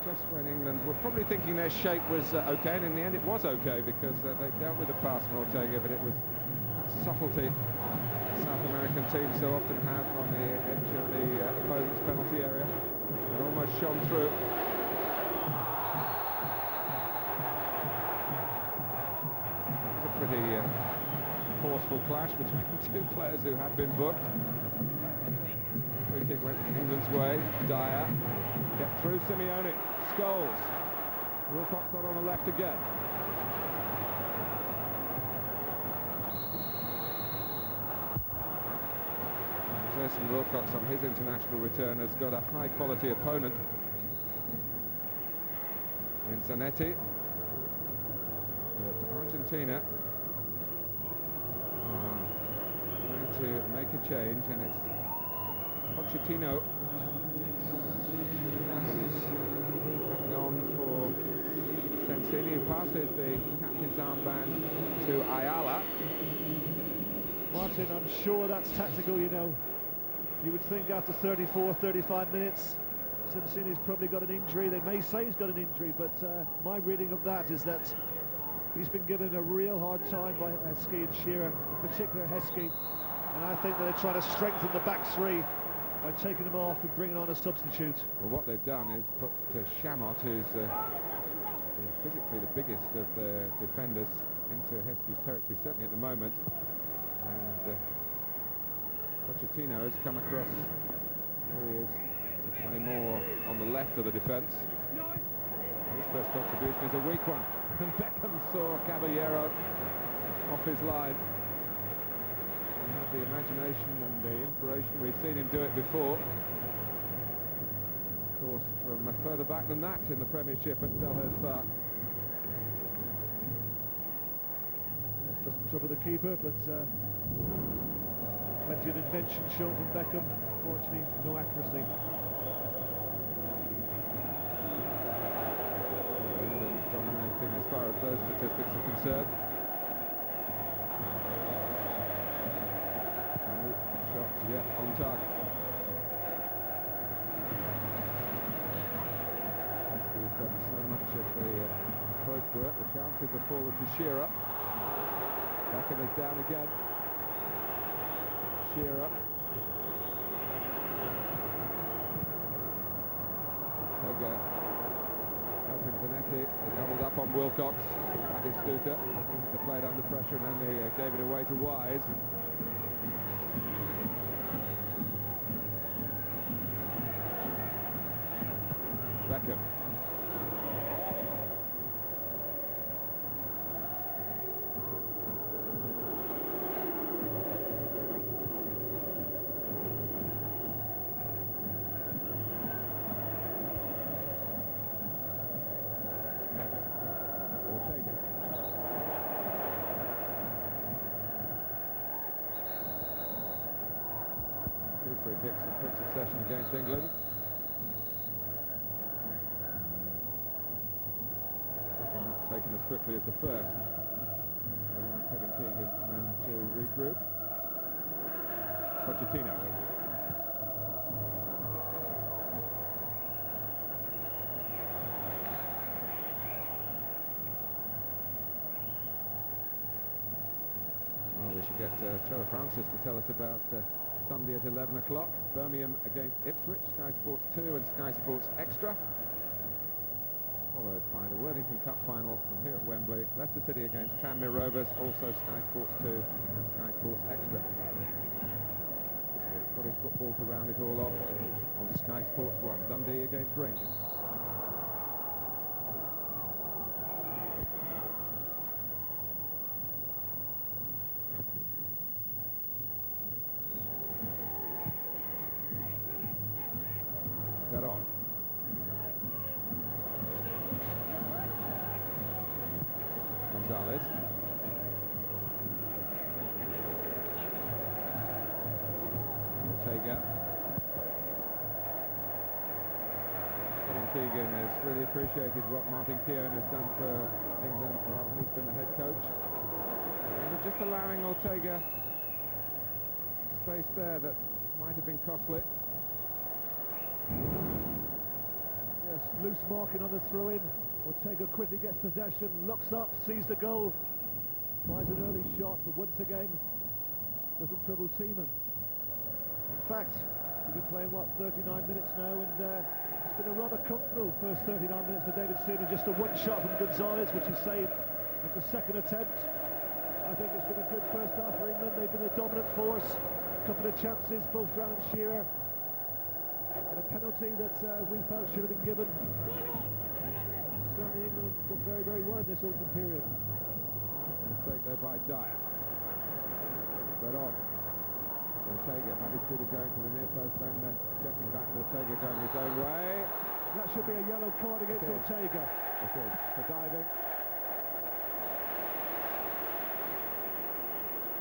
Just when England were probably thinking their shape was okay, and in the end it was okay, because they dealt with the pass from Ortega, but it was that subtlety South American teams so often have on the edge of the opponent's penalty area. It almost shone through. It was a pretty forceful clash between 2 players who had been booked. Free kick went England's way. Dyer get through. Simeone. Scholes. Wilcox got on the left again. Jason Wilcox on his international return has got a high-quality opponent in Zanetti. But Argentina are trying to make a change, and it's Pochettino who's coming on for Sensini, who passes the captain's armband to Ayala. Martin, I'm sure that's tactical, you know. You would think after 34, 35 minutes, Sensini's probably got an injury. They may say he's got an injury, but my reading of that is that he's been given a real hard time by Heskey and Shearer, in particular Heskey. And I think that they're trying to strengthen the back 3 by taking him off and bringing on a substitute. Well, what they've done is put Chamot, who's physically the biggest of the defenders, into Heskey's territory, certainly at the moment. And Pochettino has come across, here he is, to play more on the left of the defence. His first contribution is a weak one, and Beckham saw Caballero off his line. He had the imagination and the inspiration. We've seen him do it before. Of course, from further back than that in the Premiership at Selhurst Park. Yes, doesn't trouble the keeper, but plenty of invention shown from Beckham. Unfortunately, no accuracy. England dominating as far as those statistics are concerned. No shots yet on target. Heskey's done so much of the approach work. The chances have fallen to Shearer. Beckham is down again. Shearer. Ortega helping Zanetti. They doubled up on Wilcox. Batistuta. He had to play it under pressure, and then they gave it away to Wise. Beckham. Ortega. Two free kicks in quick succession against England. Second not taken as quickly as the first. So now Kevin Keegan's men to regroup. Pochettino. Well, we should get Trevor Francis to tell us about Sunday at 11 o'clock. Birmingham against Ipswich, Sky Sports 2 and Sky Sports Extra. Followed by the Worthington Cup final from here at Wembley. Leicester City against Tranmere Rovers, also Sky Sports 2 and Sky Sports Extra. Scottish football to round it all off on Sky Sports 1. Dundee against Rangers. Veron. Gonzalez. Ortega. Kevin Keegan has really appreciated what Martin Keown has done for England while he's been the head coach. And just allowing Ortega space there that might have been costly. Yes, loose marking on the throw-in. Ortega quickly gets possession, looks up, sees the goal, tries an early shot, but once again doesn't trouble Seaman. In fact, we've been playing, what, 39 minutes now, and it's been a rather comfortable first 39 minutes for David Seaman. Just a one shot from Gonzalez, which he saved at the second attempt. I think it's been a good first half for England. They've been the dominant force. A couple of chances, both to Alan Shearer, and a penalty that we felt should have been given. Certainly England did very, very well in this opening period. Mistake there by Dyer. Veron. Ortega, Batistuta going to the near post, then checking back. Ortega going his own way. That should be a yellow card against Ortega. It is, for diving.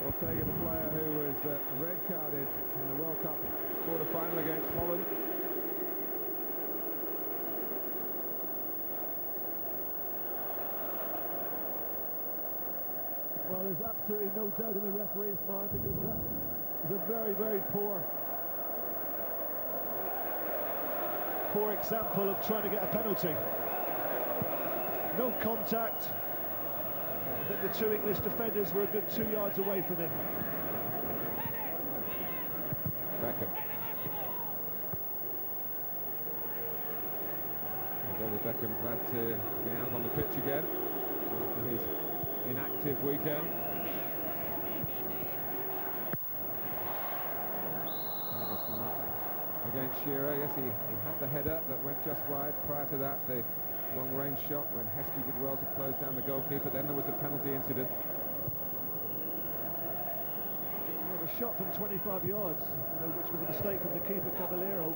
Ortega, the player who was red carded in the World Cup quarter-final against Holland. Well, there's absolutely no doubt in the referee's mind, because that is a very, very poor example of trying to get a penalty. No contact. I think the two English defenders were a good 2 yards away from him. Beckham. David Beckham glad to be out on the pitch again after his inactive weekend. Against Shearer, yes, he had the header that went just wide. Prior to that, the long-range shot when Heskey did well to close down the goalkeeper. Then there was the penalty incident. Well, the shot from 25 yards, which was a mistake from the keeper Caballero,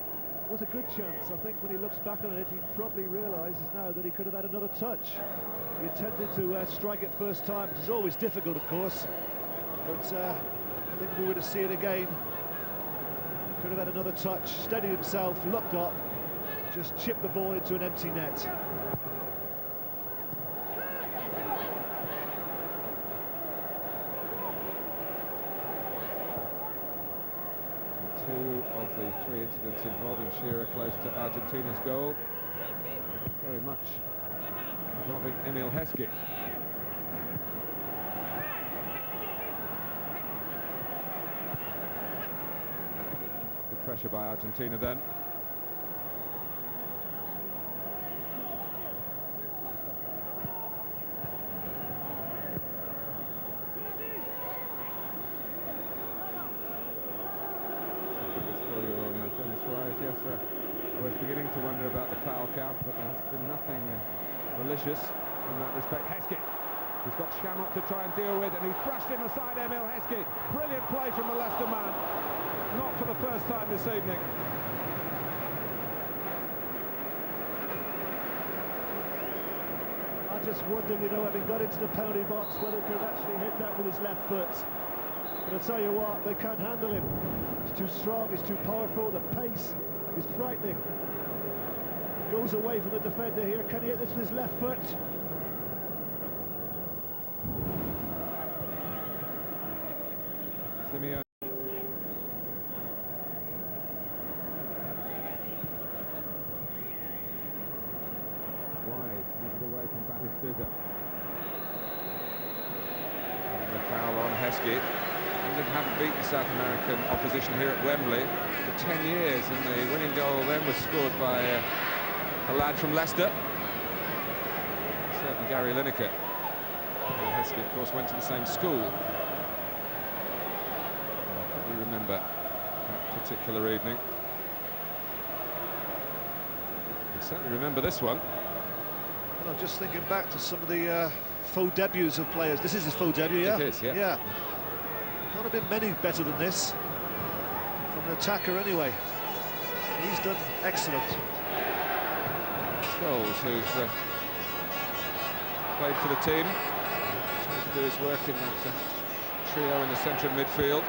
was a good chance. I think when he looks back on it, he probably realises now that he could have had another touch. He intended to strike it first time, which is always difficult, of course. But I think if we were to see it again, could have had another touch, steadied himself, looked up, just chipped the ball into an empty net. Two of the three incidents involving Shearer close to Argentina's goal, very much involving Emil Heskey. Good pressure by Argentina then. Yes, was was beginning to wonder about the foul count, but there's been nothing malicious in that respect. Heskey, he's got Shamrock to try and deal with, and he's brushed him aside, Emil Heskey. Brilliant play from the Leicester man. Not for the first time this evening. I just wondered, you know, having got into the penalty box, whether he could actually hit that with his left foot. But I'll tell you what, they can't handle him. He's too strong, he's too powerful, the pace is frightening. Goes away from the defender here. Can he hit this with his left foot? Simeone. Wise moves it away from Batistuta. And the foul on Heskey. England haven't beaten South American opposition here at Wembley for 10 years, and the winning goal then was scored by a lad from Leicester, certainly Gary Lineker. Heskey, of course, went to the same school. I probably remember that particular evening. I certainly remember this one. Well, I'm just thinking back to some of the faux debuts of players. This is his faux debut, yeah? It is, yeah. Yeah. Can't have been many better than this, from an attacker anyway. He's done excellent. Scholes, who's played for the team, trying to do his work in that trio in the centre of midfield.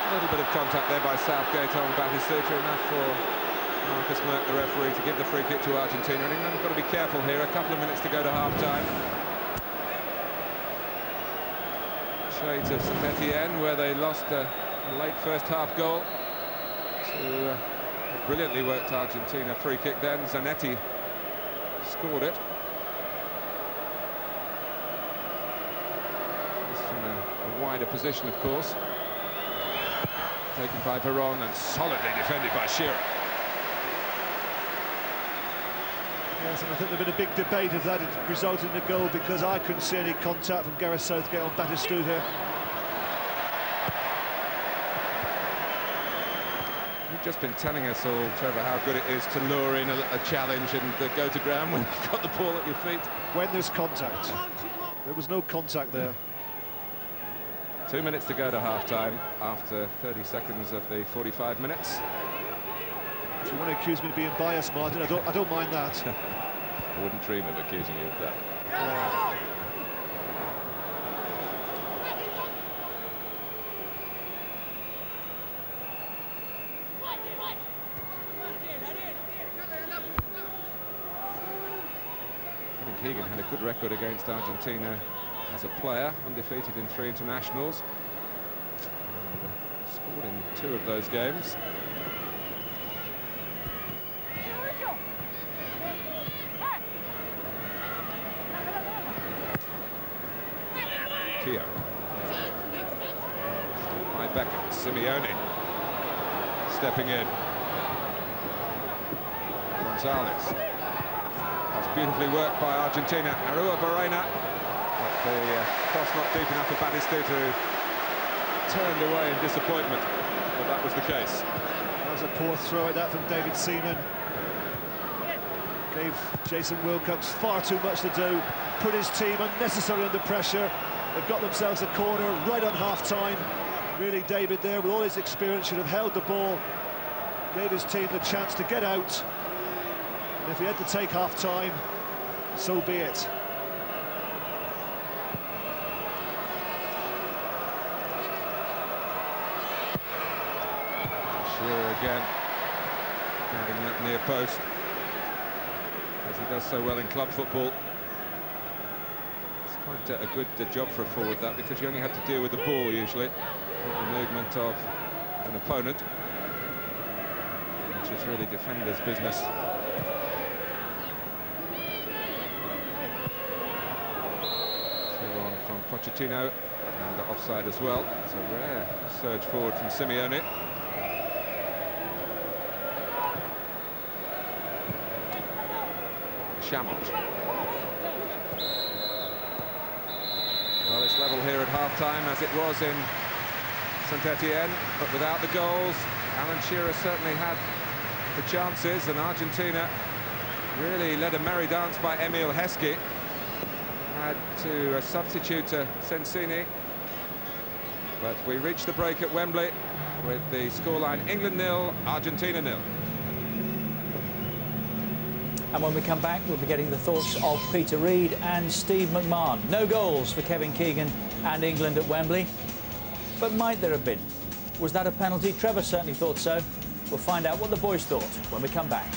A little bit of contact there by Southgate on Batistuta, enough for Marcus Merck, the referee, to give the free kick to Argentina. And England have got to be careful here. A couple of minutes to go to half-time. Shades of Saint-Etienne, where they lost a late first-half goal to a brilliantly worked Argentina free kick then. Zanetti scored it. This from a wider position, of course. Taken by Veron and solidly defended by Shearer. Yes, and I think there's been a big debate if that had resulted in a goal, because I couldn't see any contact from Gareth Southgate on Batistuta. You've just been telling us all, Trevor, how good it is to lure in a challenge and go to ground when you've got the ball at your feet. When there's contact. There was no contact there. 2 minutes to go to half-time after 30 seconds of the 45 minutes. If you want to accuse me of being biased, Martin, I don't mind that. I wouldn't dream of accusing you of that. I think Keegan had a good record against Argentina as a player, undefeated in 3 internationals. And, scored in 2 of those games. Keo. By Beckham. Simeone stepping in. Gonzalez. That's beautifully worked by Argentina. Arua Barrena. But the cross not deep enough for Batistuta, who turned away in disappointment. But that was the case. That was a poor throw at that from David Seaman. Gave Jason Wilcox far too much to do. Put his team unnecessarily under pressure. They've got themselves a corner right on half-time. Really, David there, with all his experience, should have held the ball. Gave his team the chance to get out. And if he had to take half-time, so be it. Shearer again, guarding that near post, as he does so well in club football. It's quite a good job for a forward, that, because you only have to deal with the ball usually, not the movement of an opponent, which is really defenders' business. On from Pochettino, and offside as well. It's a rare surge forward from Simeone. Shamrock. Well, it's level here at half-time, as it was in Saint-Etienne, but without the goals. Alan Shearer certainly had the chances, and Argentina really led a merry dance by Emil Heskey. Had to substitute Sensini. But we reached the break at Wembley with the scoreline England 0, Argentina 0. And when we come back, we'll be getting the thoughts of Peter Reid and Steve McMahon. No goals for Kevin Keegan and England at Wembley. But might there have been? Was that a penalty? Trevor certainly thought so. We'll find out what the boys thought when we come back.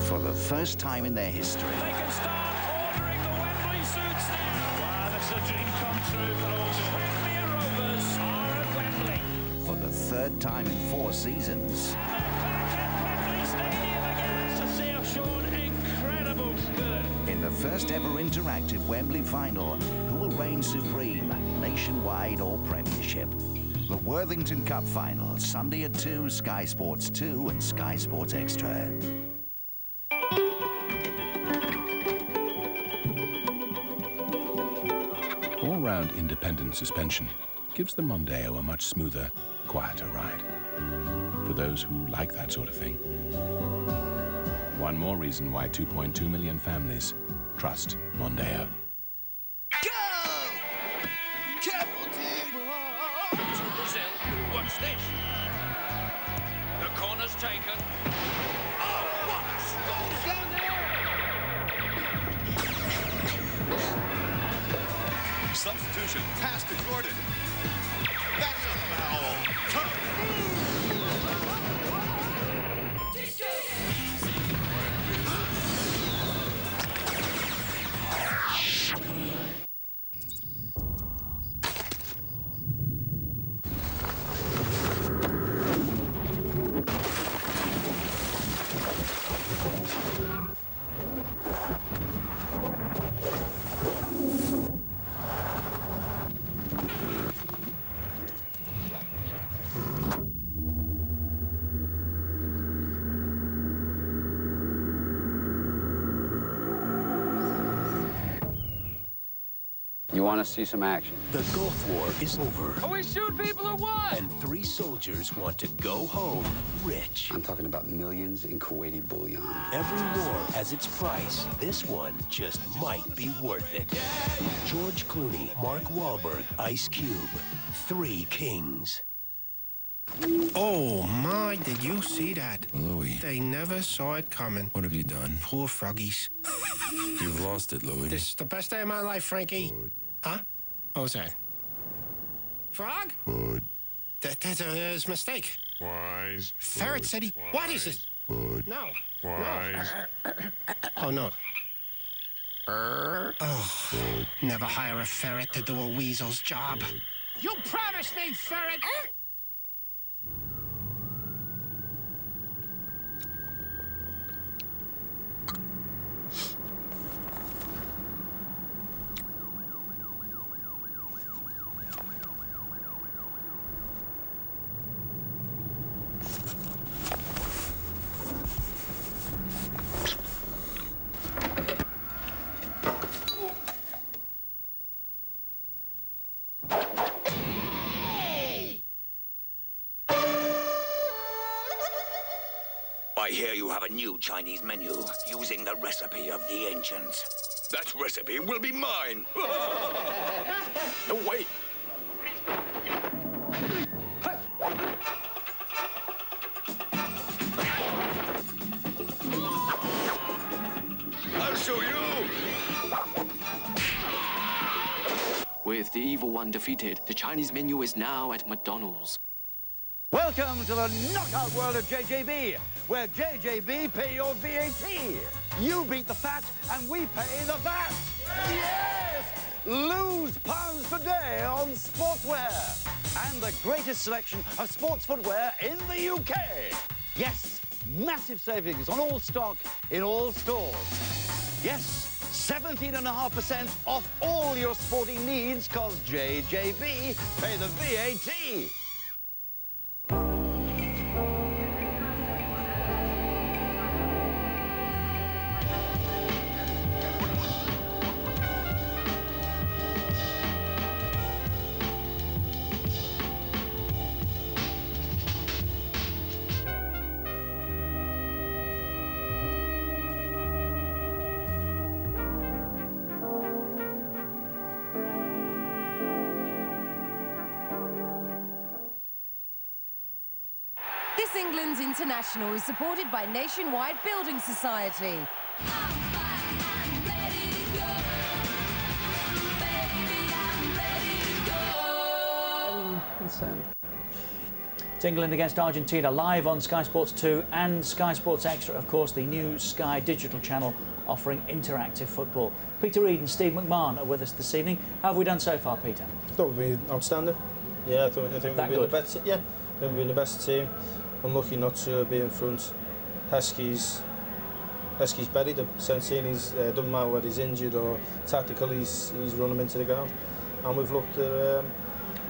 For the first time in their history. They can start ordering the Wembley suits now. Wow, that's a dream come true for all the Wembley Rovers are at Wembley. For the third time in 4 seasons. And they're back at Wembley Stadium again. That's a see of Sean. Incredible spirit. In the first ever interactive Wembley final, who will reign supreme, nationwide or Premiership? The Worthington Cup final, Sunday at 2, Sky Sports 2 and Sky Sports Extra. All-round independent suspension gives the Mondeo a much smoother, quieter ride. For those who like that sort of thing. One more reason why 2.2 million families trust Mondeo. Go! Careful, team! To Brazil. What's this? The corner's taken. Oh, what a Scholes down there! Substitution, pass to Jordan. That's a foul. You want to see some action? The Gulf War is over, Are we shoot people or what? and 3 soldiers want to go home rich. I'm talking about millions in Kuwaiti bullion. Every war has its price. This one just might be worth it. George Clooney, Mark Wahlberg, Ice Cube. 3 Kings. Oh, my, did you see that? Louis, They never saw it coming. what have you done? Poor froggies. You've lost it, Louis. This is the best day of my life, Frankie. Huh? What was that? Frog? Bud. That's a mistake. Wise. Ferret City. What is it? Bud. No. Wise. No. Oh, no. Oh, never hire a ferret to do a weasel's job. You promised me, ferret! I hear you have a new Chinese menu using the recipe of the ancients. That recipe will be mine. No, wait. I'll show you. With the evil one defeated, the Chinese menu is now at McDonald's. Welcome to the knockout world of JJB, where JJB pay your VAT. You beat the fat, and we pay the VAT. Yes! Lose pounds today on sportswear. And the greatest selection of sports footwear in the UK. Yes, massive savings on all stock in all stores. Yes, 17.5% off all your sporting needs, cause JJB pay the VAT. This England's International is supported by Nationwide Building Society. It's England against Argentina, live on Sky Sports 2 and Sky Sports Extra, of course, the new Sky digital channel offering interactive football. Peter Reid and Steve McMahon are with us this evening. How have we done so far, Peter? I thought we've been outstanding. Yeah, I think we've been the best. Yeah, we've been the best team. Unlucky not to be in front. Heskey's buried him. Sensini's doesn't matter whether he's injured or tactical, he's run him into the ground. And we've looked a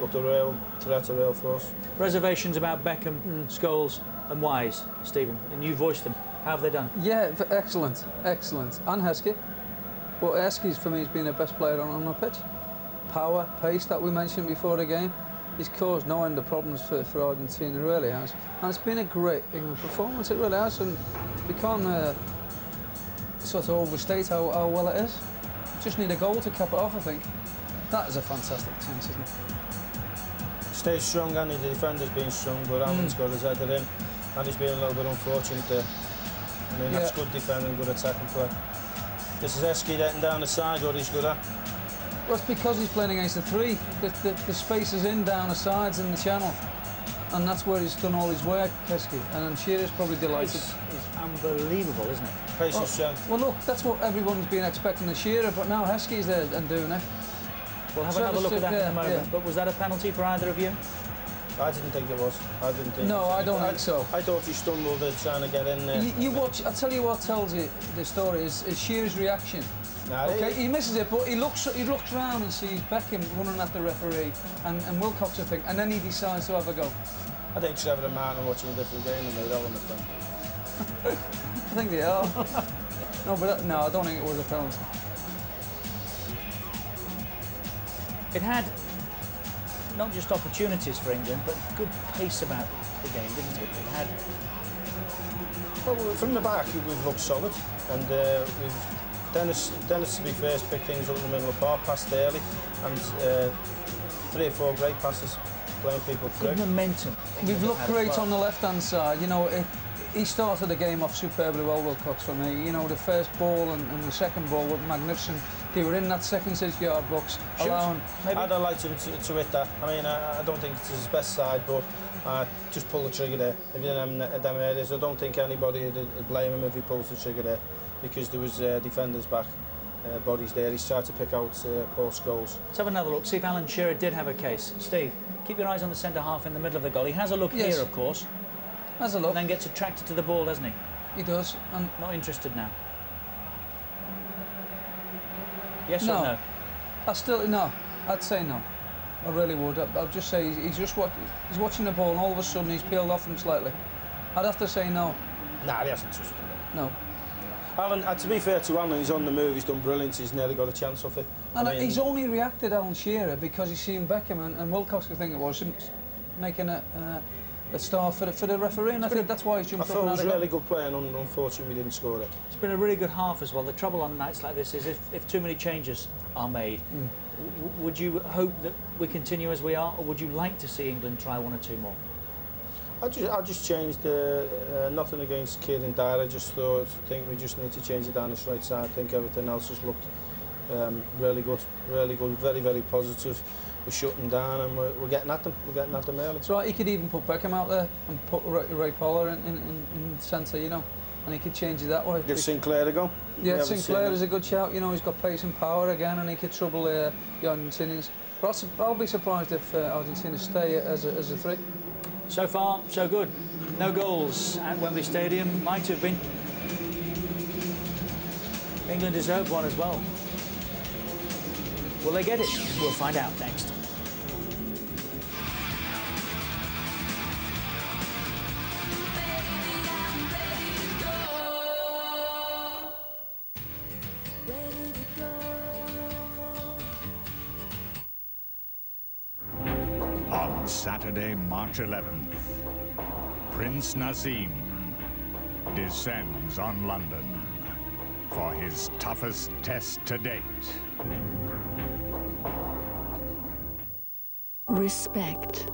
real threat, a real force. Reservations about Beckham, Scholes and Wise, Stephen, and you voiced them. How have they done? Yeah, excellent, excellent. And Heskey. But Heskey's, for me, has been the best player on the pitch. Power, pace that we mentioned before the game. He's caused no end of problems for Argentina, really has. And it's been a great England performance, it really has. And we can't sort of overstate how well it is. Just need a goal to cap it off, I think. That is a fantastic chance, isn't it? Stay strong, and the defender's been strong, but Allen's got his header in, and he's been a little bit unfortunate there. I mean, that's good defending, good attacking play. This is Heskey getting down the side, what he's good at. Well, it's because he's playing against the three. The space is in down the sides in the channel, and that's where he's done all his work, Heskey. And Shearer's probably delighted. It's unbelievable, isn't it? Pace and strength. Well, look, that's what everyone's been expecting of Shearer, but now Heskey's there and doing it. We'll have another look at that in a moment. But was that a penalty for either of you? I didn't think it was. I didn't think. No, I don't think so. I thought he stumbled trying to get in there. You watch. I'll tell you what tells you the story is Shearer's reaction. Okay, he misses it, but he looks round and sees Beckham running at the referee and Wilcox, I think, and then he decides to have a go. I think Trevor and Martin are watching a different game than they're element then. I think they are. No, I don't think it was a penalty. It had not just opportunities for England, but good pace about the game, didn't it? It had. Well, from the back, we've looked solid, and we've. Dennis, to be fair, picked things up in the middle of the park, passed early, and 3 or 4 great passes, playing people through. Good momentum. We've looked great on the left-hand side. You know, he started the game off superbly well, Wilcox, for me. You know, the first ball and the second ball were magnificent. They were in that second 6-yard box, allowing... I'd like him to hit that. I mean, I don't think it's his best side, but just pull the trigger there. If you're in them areas, I don't think anybody would blame him if he pulls the trigger there, because there was defenders back, bodies there. He's tried to pick out Paul Scholes. Let's have another look, see if Alan Shearer did have a case. Steve, keep your eyes on the centre half in the middle of the goal. He has a look here, of course. Has a look. And then gets attracted to the ball, doesn't he? He does. And not interested now. Yes or no? No. I'd say no. I really would. I'd just say he's watching the ball and all of a sudden he's peeled off him slightly. I'd have to say no. Nah, he hasn't touched him. No. Alan, to be fair to Alan, he's on the move, he's done brilliant, he's nearly got a chance off it. And I mean, he's only reacted, Alan Shearer, because he's seen Beckham and Wilcox, I think it was, making a star for the referee, and I think that's why he's jumped up. I thought it was really good play, and unfortunately we didn't score it. It's been a really good half as well. The trouble on nights like this is if too many changes are made, would you hope that we continue as we are, or would you like to see England try 1 or 2 more? I just changed nothing against Kieran Dyer. I just think we just need to change it down this right side. I think everything else has looked really good, very, very positive. We're shutting down and we're getting at them. We're getting at them early. So right, he could even put Beckham out there and put Ray Pollard in centre, you know, and he could change it that way. Give Sinclair a go. Yeah, Sinclair is a good shout. You know, he's got pace and power again, and he could trouble the Argentinians. But I'll be surprised if Argentina stay as a 3. So far, so good. No goals at Wembley Stadium. Might have been. England deserved one as well. Will they get it? We'll find out next. On Saturday, March 11th, Prince Nassim descends on London for his toughest test to date. Respect.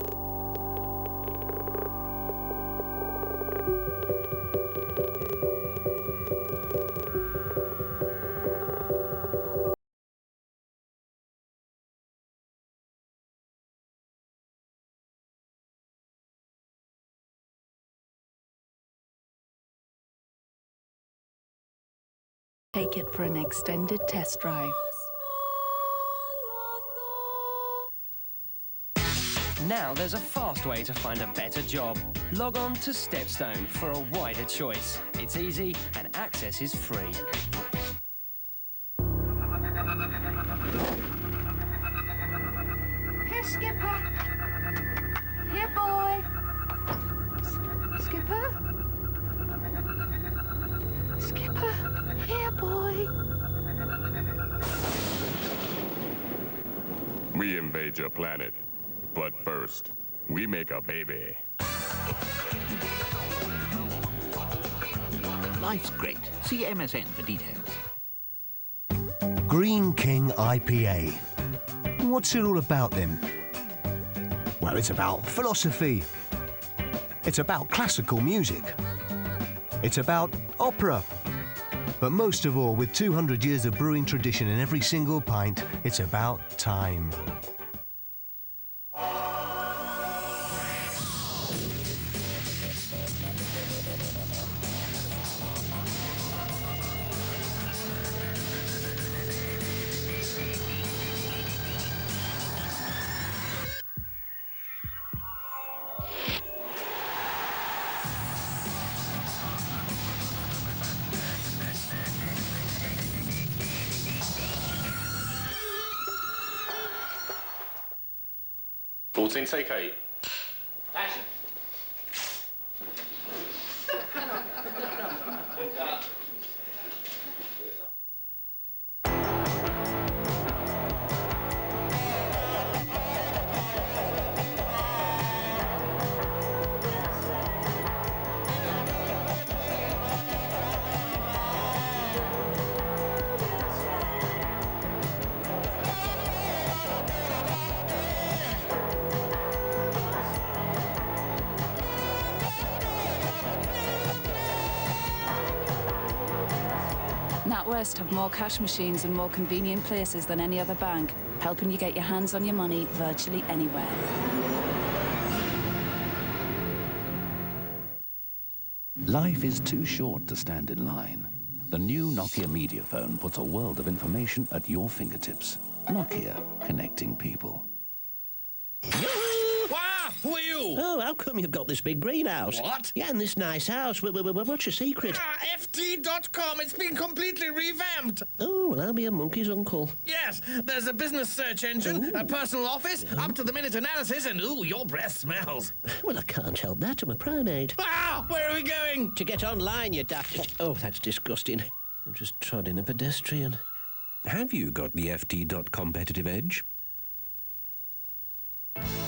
Take it for an extended test drive. Now there's a fast way to find a better job. Log on to Stepstone for a wider choice. It's easy and access is free. Here, Skipper. Here, boy. Skipper. Skipper. Here, boy. We invade your planet. But first, we make a baby. Life's great. See MSN for details. Green King IPA. What's it all about then? Well, it's about philosophy. It's about classical music. It's about opera. But most of all, with 200 years of brewing tradition in every single pint, it's about time. Take 8. Action. NatWest have more cash machines and more convenient places than any other bank, helping you get your hands on your money virtually anywhere. Life is too short to stand in line. The new Nokia Media Phone puts a world of information at your fingertips. Nokia, connecting people. Who are you? Oh, how come you've got this big greenhouse? What? Yeah, and this nice house. What's your secret? FT.com. It's been completely revamped. Oh, well, I'll be a monkey's uncle. Yes, there's a business search engine, a personal office, up-to-the-minute analysis, and, ooh, your breath smells. Well, I can't help that. I'm a primate. Ah, where are we going? To get online, you daft... Oh, that's disgusting. I just trod in a pedestrian. Have you got the FT. competitive edge?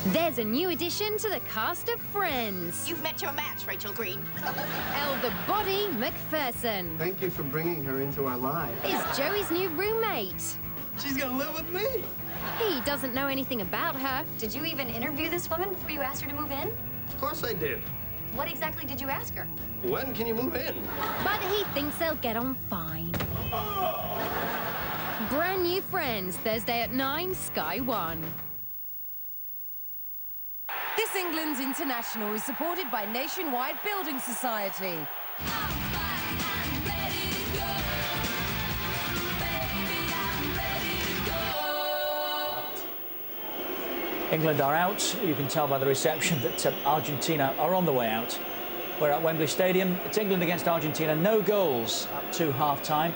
There's a new addition to the cast of Friends. You've met your match, Rachel Green. Elle the Body McPherson Thank you for bringing her into our lives. is Joey's new roommate. She's gonna live with me. He doesn't know anything about her. Did you even interview this woman before you asked her to move in? Of course I did. What exactly did you ask her? When can you move in? But he thinks they'll get on fine. Brand new Friends, Thursday at 9, Sky 1. This England's International is supported by Nationwide Building Society. England are out. You can tell by the reception that Argentina are on the way out. We're at Wembley Stadium. It's England against Argentina. No goals up to half-time.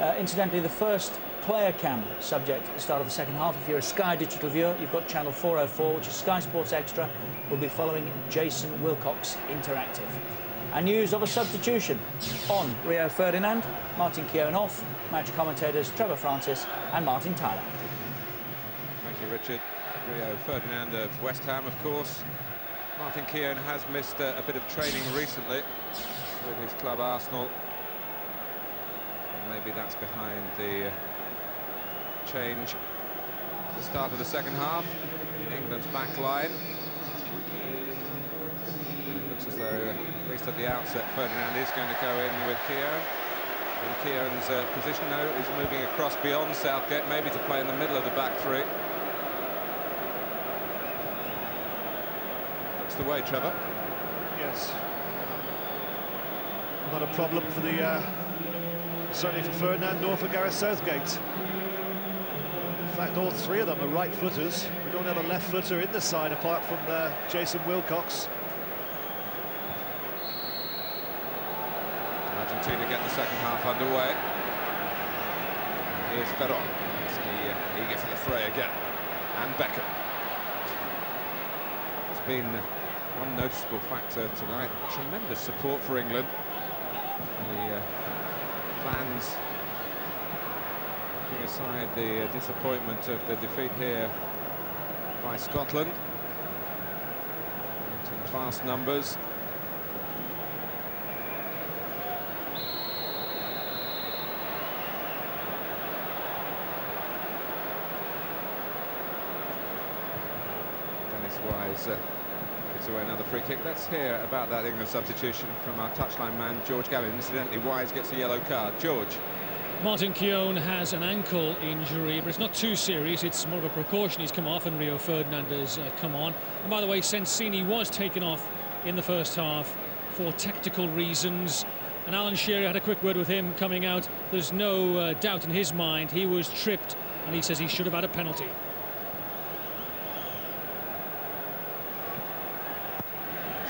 Incidentally, the first player cam subject at the start of the second half. If you're a Sky Digital viewer, you've got channel 404, which is Sky Sports Extra. We'll be following Jason Wilcox Interactive. And news of a substitution on Rio Ferdinand, Martin Keown off, match commentators Trevor Francis and Martin Tyler. Thank you, Richard. Rio Ferdinand of West Ham, of course. Martin Keown has missed a bit of training recently with his club Arsenal. And maybe that's behind the change at the start of the second half in England's back line. It looks as though, at least at the outset, Ferdinand is going to go in with Keown. And Keown's position now is moving across beyond Southgate, maybe to play in the middle of the back three. That's the way, Trevor. Yes. Not a problem for the, certainly for Ferdinand, nor for Gareth Southgate. In fact, all three of them are right-footers. We don't have a left-footer in the side apart from Jason Wilcox. Argentina get the second half underway. Here's Veron. He gets in the fray again. And Beckham. There's been one noticeable factor tonight. Tremendous support for England. The fans, putting aside the disappointment of the defeat here by Scotland, in vast numbers. Wise gets away another free kick. Let's hear about that England substitution from our touchline man George Gallin. Incidentally, Wise gets a yellow card. George. Martin Keown has an ankle injury, but it's not too serious. It's more of a precaution. He's come off and Rio Ferdinand has come on. And by the way, Sensini was taken off in the first half for tactical reasons. And Alan Shearer had a quick word with him coming out. There's no doubt in his mind he was tripped, and he says he should have had a penalty.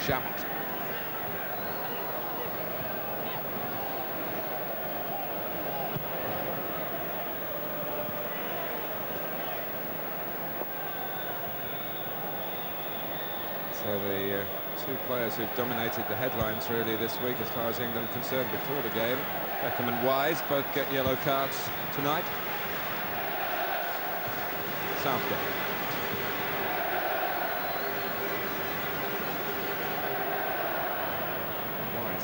Shamot. So the two players who've dominated the headlines really this week as far as England concerned before the game, Beckham and Wise, both get yellow cards tonight. Southgate.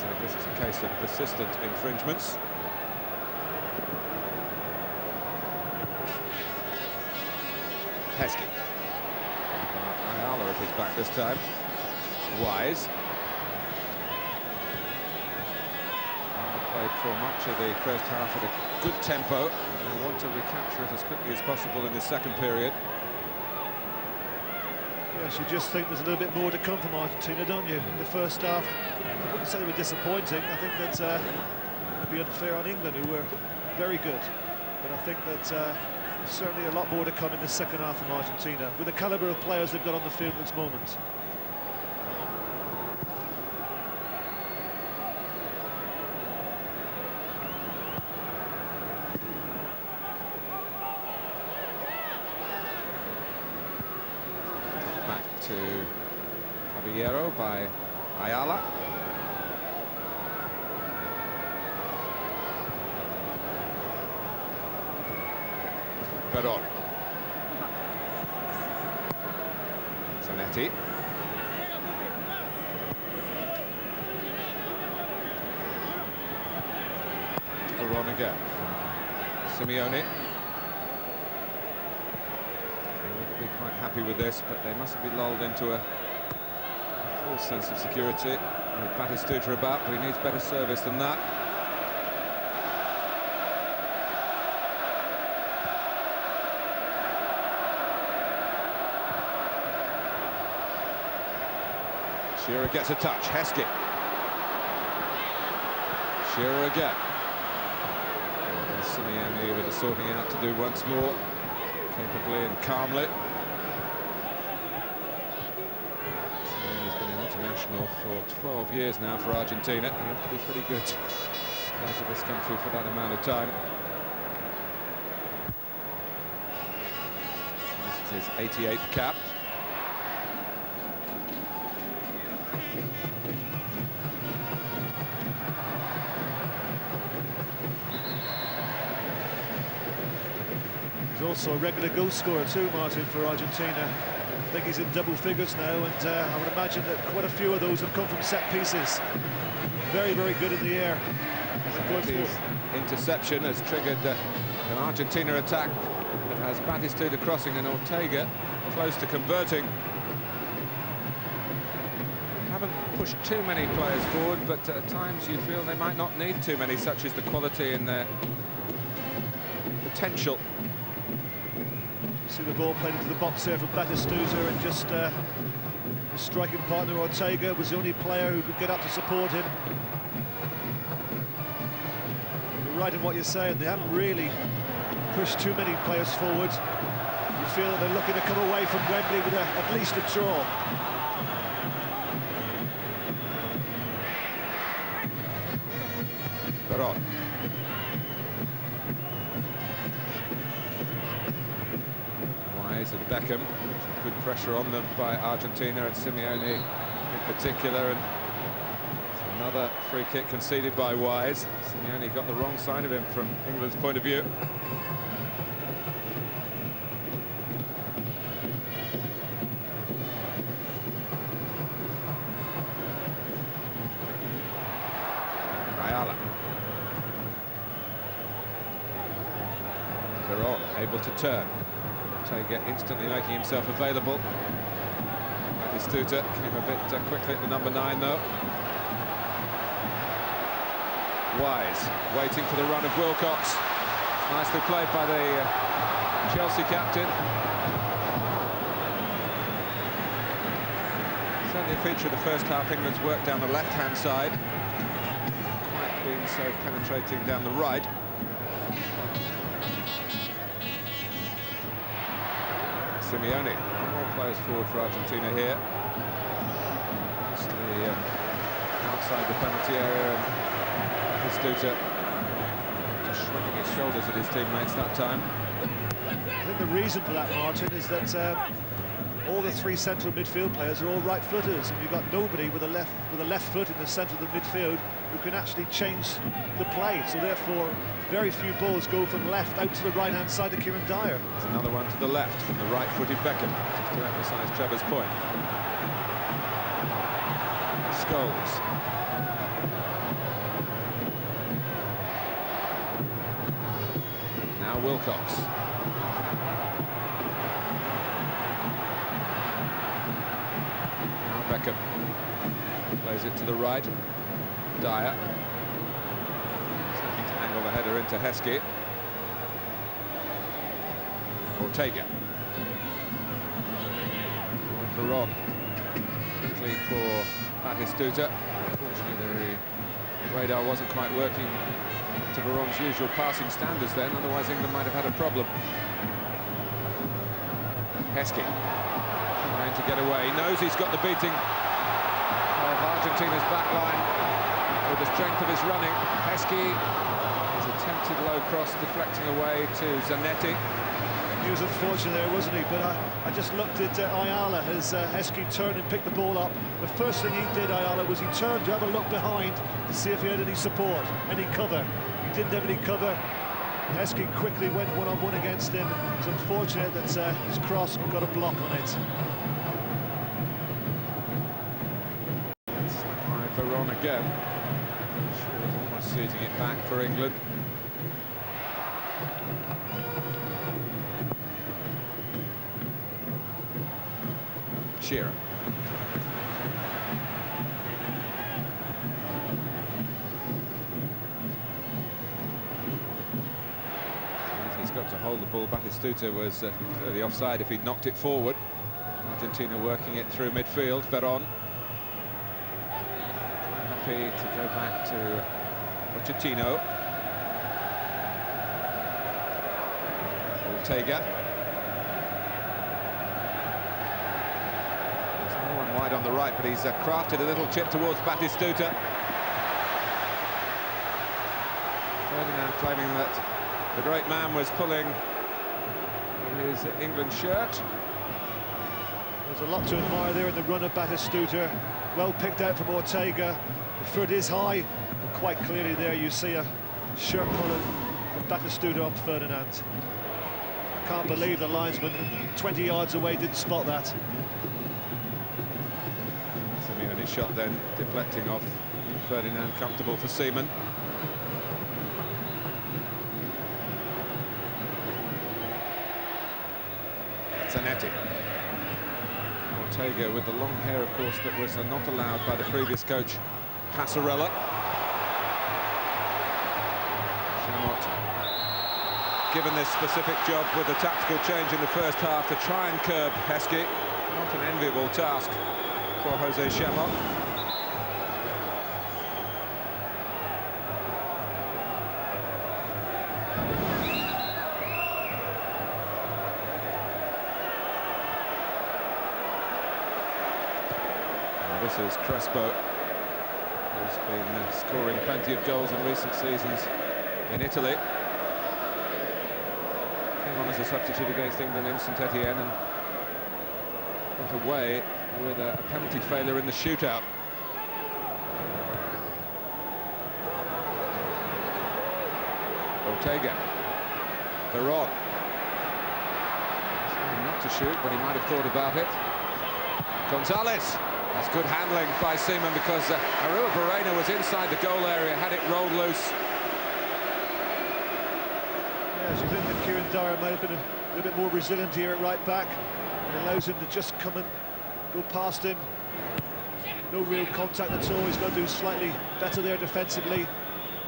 I guess it's a case of persistent infringements. Heskey. Ayala at his back this time. Wise. Played for much of the first half at a good tempo, and they want to recapture it as quickly as possible in the second period. Yes, you just think there's a little bit more to come from Argentina, don't you? In the first half, I wouldn't say they were disappointing. I think that it would be unfair on England, who were very good. But I think that there's certainly a lot more to come in the second half from Argentina, with the calibre of players they've got on the field at this moment. To Caballero by Ayala. Veron. Zanetti. Veron again. Simeone. Be quite happy with this, but they mustn't be lulled into a false sense of security. With Batistuta about, but he needs better service than that. Shearer gets a touch. Heskey. Shearer again. And Simeone with a sorting out to do once more, capably and calmly. He's been an international for 12 years now for Argentina. You have to be pretty good to play for this country for that amount of time. his 88th cap. He's also a regular goal scorer too, Martin, for Argentina. I think he's in double figures now, and I would imagine that quite a few of those have come from set pieces. Very, very good in the air. His interception has triggered an Argentina attack that has Batistuta crossing and Ortega close to converting. Haven't pushed too many players forward, but at times you feel they might not need too many, such as the quality and their potential. See the ball played into the box here from Batistuta, and just his striking partner Ortega was the only player who could get up to support him. You're right in what you're saying, they haven't really pushed too many players forward. You feel that they're looking to come away from Wembley with at least a draw. Veron. And Beckham, good pressure on them by Argentina and Simeone in particular, and another free kick conceded by Wise. Simeone got the wrong side of him from England's point of view. Ayala. Veron able to turn. Ortega instantly making himself available. Batistuta came a bit quickly at the number 9 though. Wise waiting for the run of Wilcox. Nicely played by the Chelsea captain. Certainly a feature of the first half, England's work down the left-hand side. Quite been so penetrating down the right. Simeone, more players forward for Argentina here. Obviously, outside the penalty area, and Batistuta just shrugging his shoulders at his teammates that time. I think the reason for that, Martin, is that all the three central midfield players are all right-footers, and you've got nobody with a left foot in the centre of the midfield who can actually change the play. So therefore, very few balls go from left out to the right-hand side of Kieran Dyer. There's another one to the left from the right-footed Beckham, just to emphasise Trevor's point. Scholes. Now Wilcox. Now Beckham. Plays it to the right. Dyer. Looking to angle the header into Heskey. Ortega. Veron. Quickly for Batistuta. Unfortunately, the radar wasn't quite working to Veron's usual passing standards then, otherwise England might have had a problem. Heskey trying to get away. He knows he's got the beating of Argentina's back line with the strength of his running. Heskey, his attempted low cross deflecting away to Zanetti. He was unfortunate there, wasn't he? But I just looked at Ayala as Heskey turned and picked the ball up. The first thing he did, Ayala, was he turned to have a look behind to see if he had any support, any cover. He didn't have any cover. Heskey quickly went one-on-one against him. It's unfortunate that his cross got a block on it. Slapped by Veron again. Scholes almost seizing it back for England. Shearer. He's got to hold the ball. Batistuta was clearly offside if he'd knocked it forward. Argentina working it through midfield. Veron. Happy to go back to Pochettino. Ortega. Wide on the right, but he's crafted a little chip towards Batistuta. Ferdinand claiming that the great man was pulling his England shirt. There's a lot to admire there in the run of Batistuta. Well picked out from Ortega. The foot is high, but quite clearly there you see a shirt puller from Batistuta on Ferdinand. I can't believe the linesman 20 yards away didn't spot that. Simeone shot then, deflecting off Ferdinand, comfortable for Seaman. Zanetti. Ortega with the long hair, of course, that was not allowed by the previous coach, Passarella. Chamot, given this specific job with a tactical change in the first half to try and curb Heskey. Not an enviable task for Jose Chamot. This is Crespo, who's been scoring plenty of goals in recent seasons in Italy. Came on as a substitute against England in St Etienne and got away with a penalty failure in the shootout. Ortega. Veron. Not to shoot, but he might have thought about it. Gonzalez. That's good handling by Seaman because Arua Barrena was inside the goal area, had it rolled loose. Yeah, as you think that Kieran Dyer might have been a little bit more resilient here at right back. It allows him to just come and go past him. No real contact at all. He's got to do slightly better there defensively.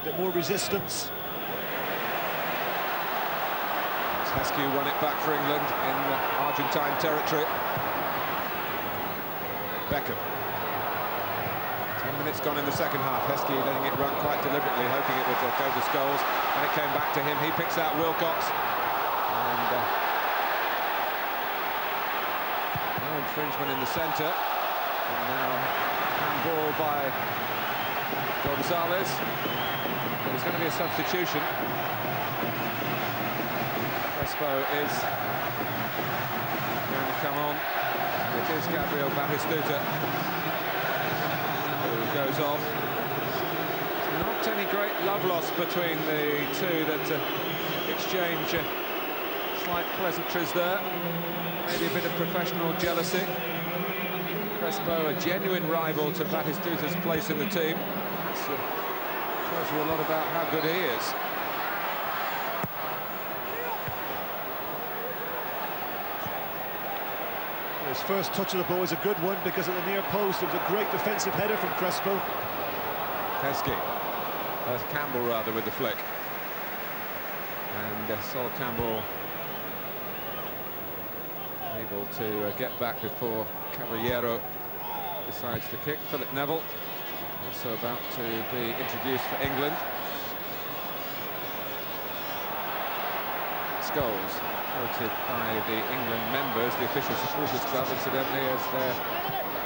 A bit more resistance. Heskey won it back for England in Argentine territory. Beckham. 10 minutes gone in the second half. Heskey letting it run quite deliberately, hoping it would go to Scholes, and it came back to him. He picks out Wilcox, and no infringement in the centre. And now handball by Gonzalez. There's going to be a substitution. Crespo is going to come on. It is Gabriel Batistuta who goes off. Not any great love lost between the two that exchange slight pleasantries there. Maybe a bit of professional jealousy. Crespo, a genuine rival to Batistuta's place in the team. That tells you a lot about how good he is. His first touch of the ball is a good one because at the near post it was a great defensive header from Crespo. Heskey, Campbell rather, with the flick. And Sol Campbell able to get back before Caballero decides to kick. Philip Neville also about to be introduced for England. Scholes, voted by the England members, the official supporters club, incidentally, as their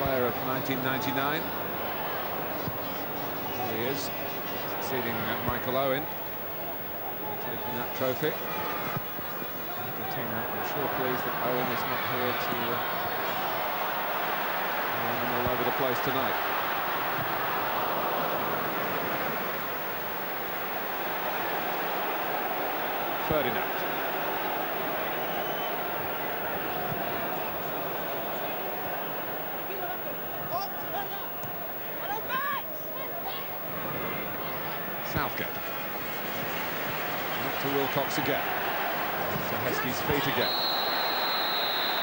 player of 1999. Here he is, succeeding Michael Owen, taking that trophy. Argentina, I'm sure pleased that Owen is not here to run them all over the place tonight. Ferdinand. Southgate. Up to Wilcox again. To Heskey's feet again.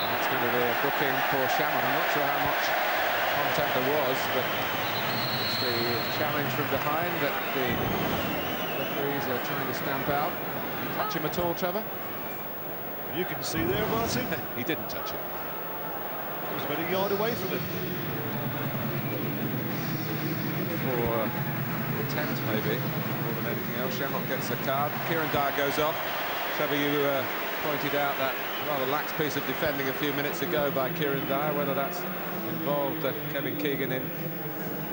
And that's going to be a booking for Chamot. I'm not sure how much contact there was, but it's the challenge from behind that the referees are trying to stamp out. Did you touch him at all, Trevor? You can see there, Martin. He didn't touch it. He was about a yard away from it. For intent, maybe, more than anything else. Chamot gets a card. Kieran Dyer goes off. Trevor, you pointed out that rather lax piece of defending a few minutes ago by Kieran Dyer, whether that's involved Kevin Keegan in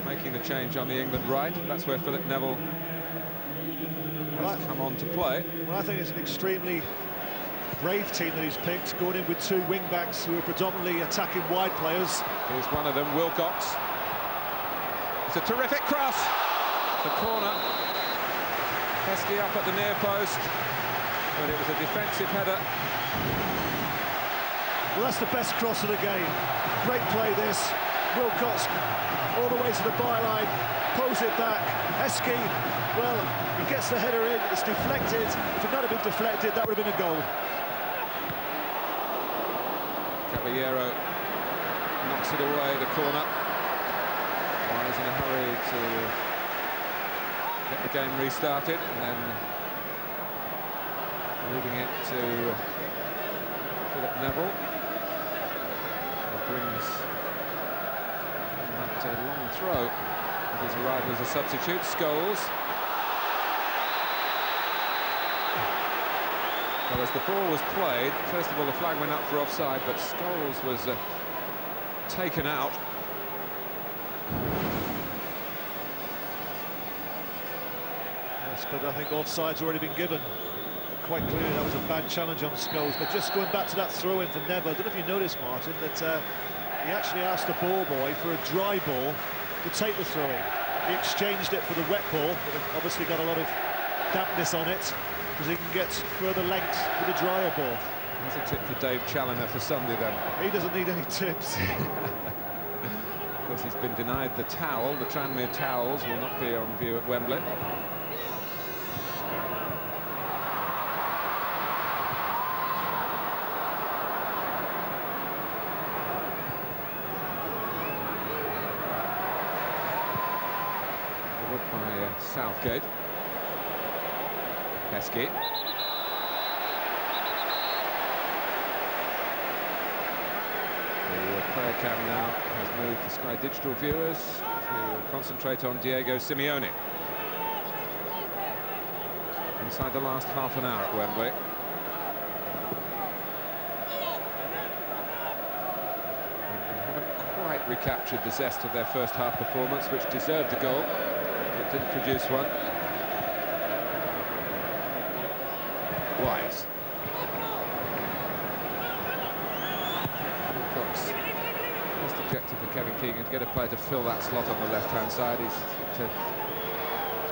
making the change on the England right. That's where Philip Neville has come on to play. Well, I think it's an extremely brave team that he's picked, going in with two wing-backs who are predominantly attacking wide players. Here's one of them, Wilcox. It's a terrific cross. The corner. Heskey up at the near post, but it was a defensive header. Well, that's the best cross of the game. Great play this. Wilcox all the way to the byline, pose it back. Heskey, well, he gets the header in, it's deflected. If it not have been deflected, that would have been a goal. Caballero knocks it away, the corner. Well, he's in a hurry to get the game restarted, and then leaving it to Philip Neville. He brings that long throw with his arrival as a substitute. Scholes. Well, as the ball was played, first of all the flag went up for offside, but Scholes was taken out. Yes, but I think offside's already been given. Quite clearly that was a bad challenge on Scholes. But just going back to that throw-in for Neville, I don't know if you noticed, Martin, that he actually asked the ball boy for a dry ball to take the throw-in. He exchanged it for the wet ball, but it obviously got a lot of dampness on it, because he can get further length with a drier ball. That's a tip for Dave Challoner for Sunday, then. He doesn't need any tips. Of course, he's been denied the towel. The Tranmere towels will not be on view at Wembley. By Southgate. Heskey. The player cam now has moved for Sky Digital viewers to concentrate on Diego Simeone. Inside the last half an hour at Wembley. Quite recaptured the zest of their first half performance, which deserved a goal. It didn't produce one. Wise. Wilcox. First objective for Kevin Keegan to get a player to fill that slot on the left-hand side. He's to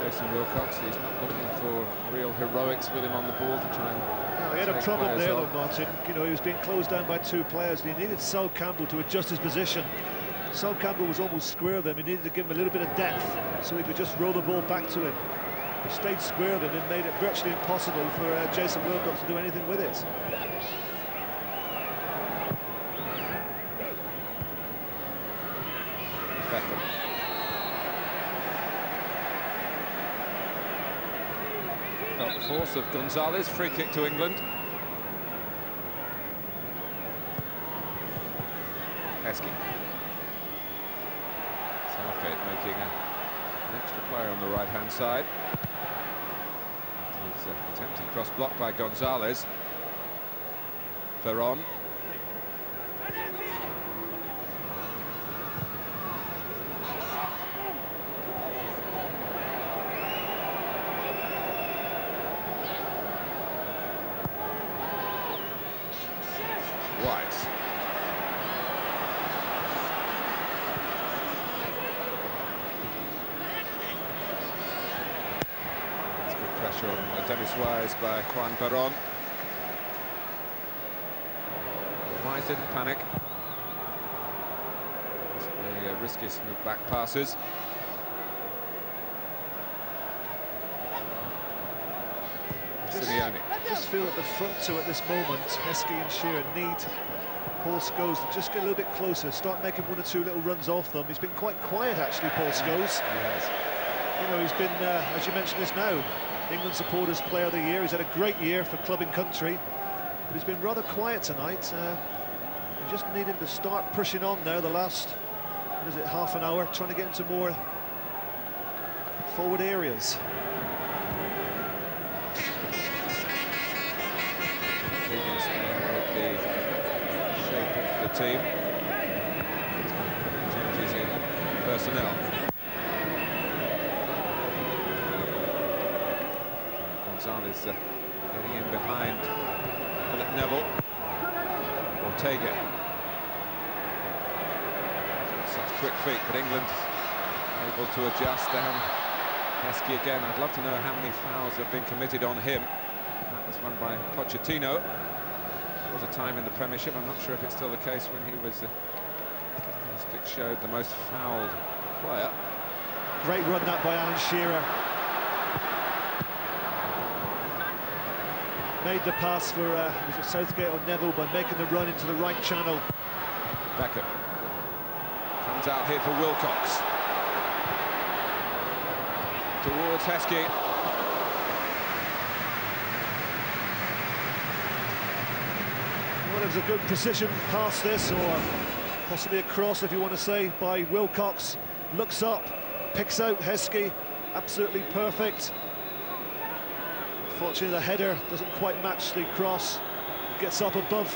Jason Wilcox. He's not looking for real heroics with him on the ball to try and. No, he had a problem there, though, Martin. You know, he was being closed down by two players, and he needed Sol Campbell to adjust his position. Sol Campbell was almost square of him. He needed to give him a little bit of depth so he could just roll the ball back to him. He stayed square of him and made it virtually impossible for Jason Wilcox to do anything with it. Beckham. Felt the force of Gonzalez. Free kick to England. Heskey. Southgate making an extra player on the right-hand side. He's attempted cross block by Gonzalez. Veron. Wise. Pressure on Dennis Wise by Juan Veron. Wise didn't panic. The riskiest move back passes. Simeone. I just feel at the front two at this moment, Heskey and Shearer need Paul Scholes to just get a little bit closer, start making one or two little runs off them. He's been quite quiet, actually, Paul Scholes. He has. You know, he's been, as you mentioned this now, England Supporters Player of the Year. He's had a great year for club and country, but he's been rather quiet tonight. We just need him to start pushing on now the last, what is it, half an hour, trying to get into more forward areas. With the shape of the team. Changes in personnel. Gonzalez getting in behind round at Neville. Ortega. Such quick feet, but England able to adjust down. Heskey again. I'd love to know how many fouls have been committed on him. That was won by Pochettino. There was a time in the Premiership, I'm not sure if it's still the case, when he was, statistics showed the most fouled player. Great run that by Alan Shearer. Made the pass for was it Southgate or Neville by making the run into the right channel. Beckham comes out here for Wilcox. Towards Heskey. Well, it was a good precision pass this, or possibly a cross if you want to say, by Wilcox. Looks up, picks out Heskey, absolutely perfect. Unfortunately, the header doesn't quite match the cross. Gets up above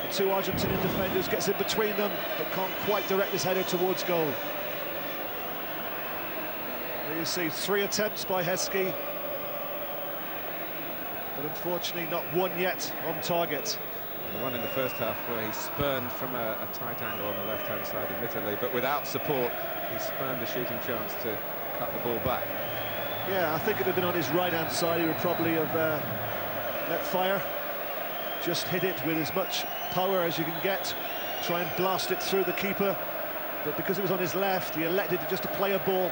the two Argentinian defenders, gets in between them, but can't quite direct his header towards goal. There you see 3 attempts by Heskey, but unfortunately not one yet on target. The one in the first half where he spurned from a tight angle on the left-hand side, admittedly, but without support, he spurned a shooting chance to cut the ball back. Yeah, I think if it had been on his right-hand side, he would probably have let fire. Just hit it with as much power as you can get, try and blast it through the keeper. But because it was on his left, he elected just to play a ball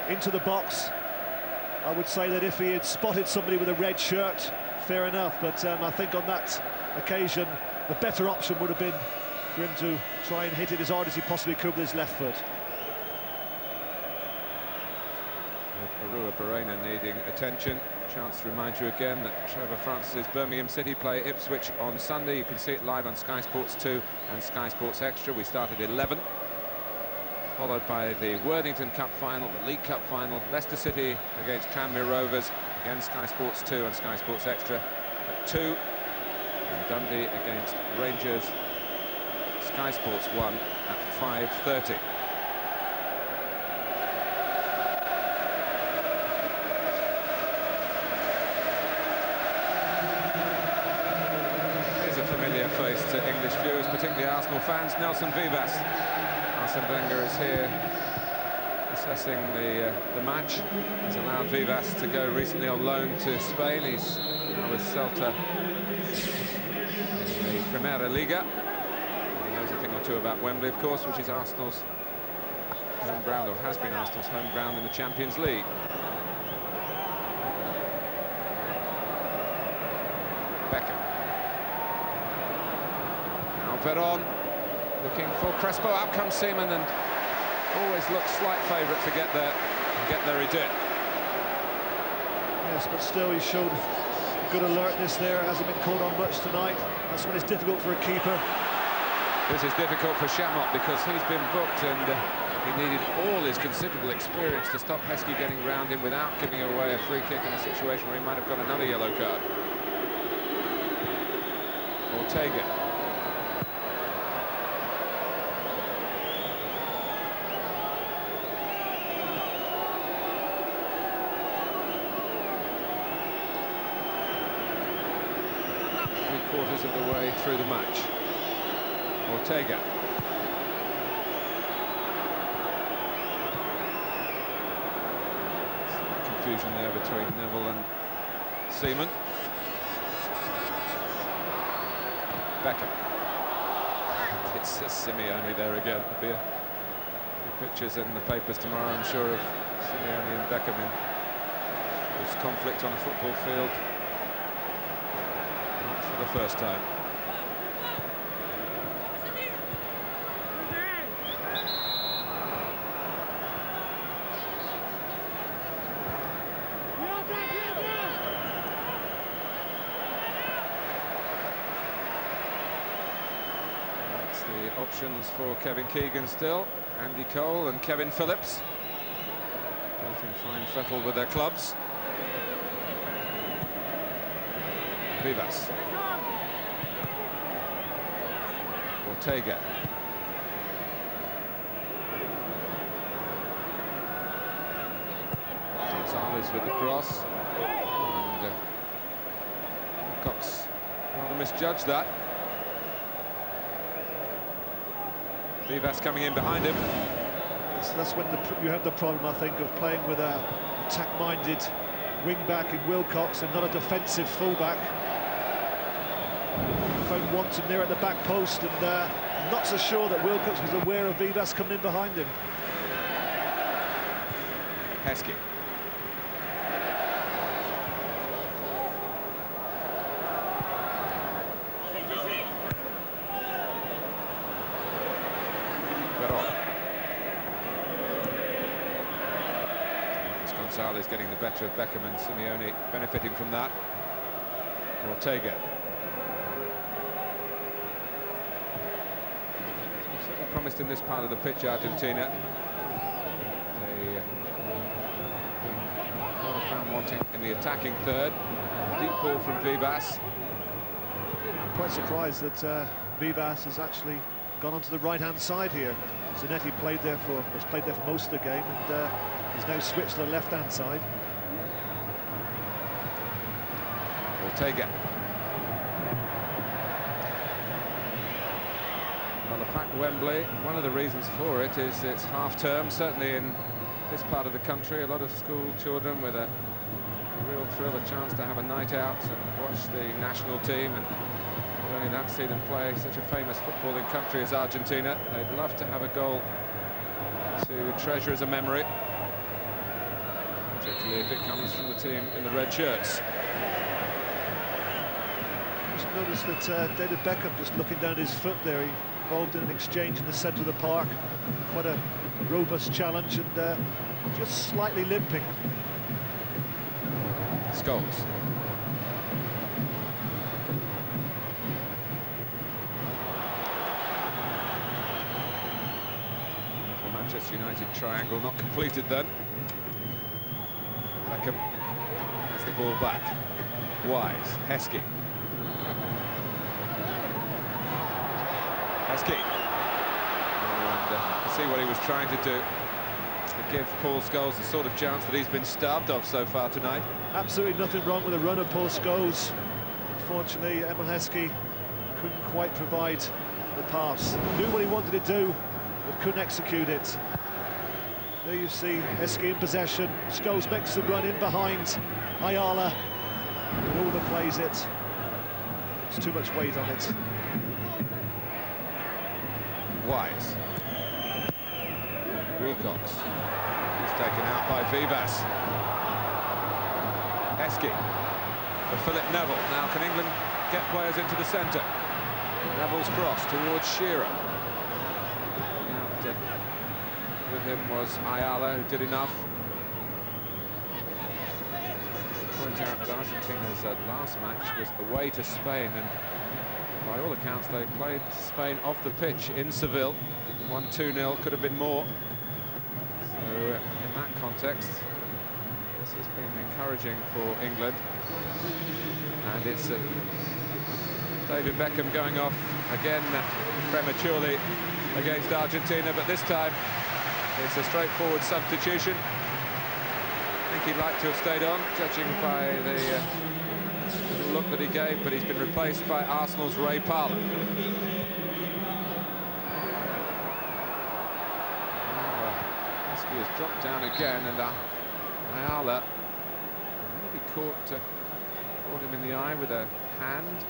into the box. I would say that if he had spotted somebody with a red shirt, fair enough, but I think on that occasion the better option would have been for him to try and hit it as hard as he possibly could with his left foot. Arua Barrena needing attention. Chance to remind you again that Trevor Francis's Birmingham City play Ipswich on Sunday. You can see it live on Sky Sports 2 and Sky Sports Extra. We start at 11, followed by the Worthington Cup final, the League Cup final, Leicester City against Tranmere Rovers, again Sky Sports 2 and Sky Sports Extra at 2, and Dundee against Rangers, Sky Sports 1 at 5:30. Face to English viewers, particularly Arsenal fans. Nelson Vivas. Arsene Wenger is here assessing the match. He's allowed Vivas to go recently on loan to Spain. He's now with Celta in the Primera Liga. He knows a thing or two about Wembley, of course, which is Arsenal's home ground, or has been Arsenal's home ground in the Champions League. Beckham. Veron looking for Crespo, out comes Seaman, and always looks slight favourite to get there, and get there he did. Yes, but still he showed good alertness there, hasn't been caught on much tonight. That's when it's difficult for a keeper. This is difficult for Shamrock because he's been booked, and he needed all his considerable experience to stop Heskey getting round him without giving away a free kick in a situation where he might have got another yellow card. Ortega. Quarters of the way through the match. Ortega. Some confusion there between Neville and Seaman. Beckham. It's Simeone there again. There'll be a few pictures in the papers tomorrow, I'm sure, of Simeone and Beckham in this conflict on a football field. For the first time. That's the options for Kevin Keegan still. Andy Cole and Kevin Phillips, both in fine fettle with their clubs. Vivas. Ortega. Gonzalez with the cross. And Cox misjudged that. Vivas coming in behind him. So that's when you have the problem, I think, of playing with a attack-minded wing-back in Wilcox and not a defensive full-back. Found wanted near at the back post, and not so sure that Wilcox was aware of Vivas coming in behind him. Heskey. Veron. Gonzalez getting the better of Beckham, and Simeone benefiting from that. Ortega. Certainly promised in this part of the pitch, Argentina. They found wanting in the attacking third. Deep ball from Vivas. I'm quite surprised that Vivas has actually gone onto the right-hand side here. Zanetti was played there for most of the game, and he's now switched to the left-hand side. Ortega. Well, the packed Wembley, one of the reasons for it is it's half-term, certainly in this part of the country. A lot of school children with a real thrill, a chance to have a night out and watch the national team, and not only that, see them play such a famous footballing country as Argentina. They'd love to have a goal to treasure as a memory, particularly if it comes from the team in the red shirts. Just noticed that David Beckham just looking down his foot there. He involved in an exchange in the centre of the park. Quite a robust challenge, and just slightly limping. Scholes. Manchester United triangle not completed then. Beckham has the ball back. Wise. Heskey. Heskey. And see what he was trying to do to give Paul Scholes the sort of chance that he's been starved of so far tonight. Absolutely nothing wrong with the run of Paul Scholes. Unfortunately, Emil Heskey couldn't quite provide the pass. Knew what he wanted to do, but couldn't execute it. There you see Heskey in possession. Scholes makes the run in behind Ayala, but overplays it. There's too much weight on it. Wise. Wilcox. He's taken out by Vivas. Heskey for Philip Neville. Now can England get players into the centre? Neville's cross towards Shearer. With him was Ayala, who did enough. To point out that Argentina's last match was away to Spain, and by all accounts they played Spain off the pitch in Seville. Won 2-0, could have been more. So in that context, this has been encouraging for England. And it's David Beckham going off again prematurely against Argentina, but this time it's a straightforward substitution. I think he'd like to have stayed on, judging by the little look that he gave, but he's been replaced by Arsenal's Ray Parlour. Heskey has dropped down again, and Ayala maybe caught him in the eye with a hand.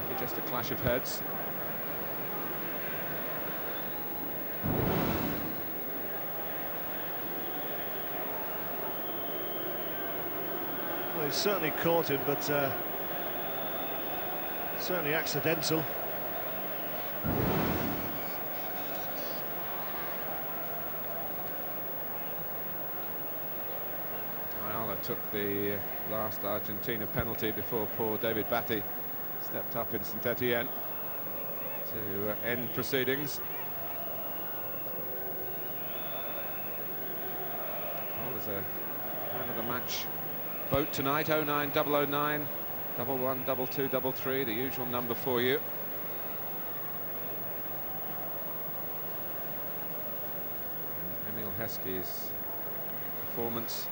Maybe just a clash of heads. Well, he certainly caught him, but certainly accidental. Ayala took the last Argentina penalty before poor David Batty stepped up in St Etienne to end proceedings. Well, there's a man of the match vote tonight. 09 009 11 22 33, the usual number for you. And Emil Heskey's performance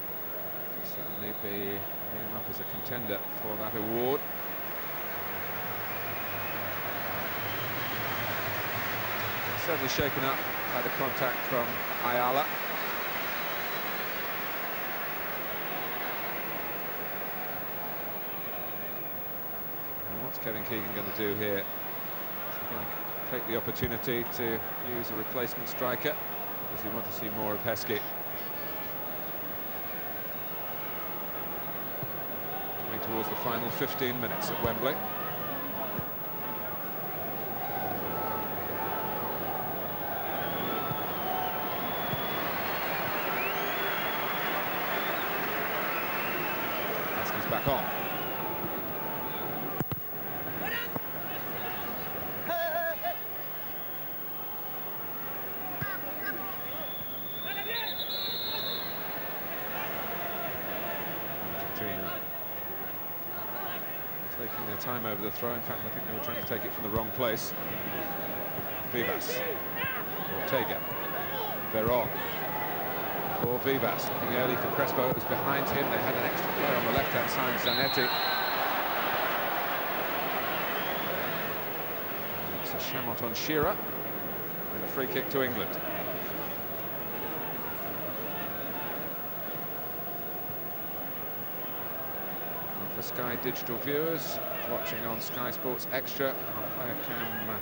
will certainly be him up as a contender for that award. Certainly shaken up by the contact from Ayala. And what's Kevin Keegan going to do here? Is he going to take the opportunity to use a replacement striker? Does he want to see more of Heskey? Coming towards the final 15 minutes at Wembley. Back on. Argentina taking their time over the throw. In fact, I think they were trying to take it from the wrong place. Vivas. Ortega. Veron. For Vivas, looking early for Crespo. It was behind him. They had an extra player on the left-hand side, Zanetti. And it's a Chamot on Shearer. And a free kick to England. And for Sky Digital viewers, watching on Sky Sports Extra, our player cam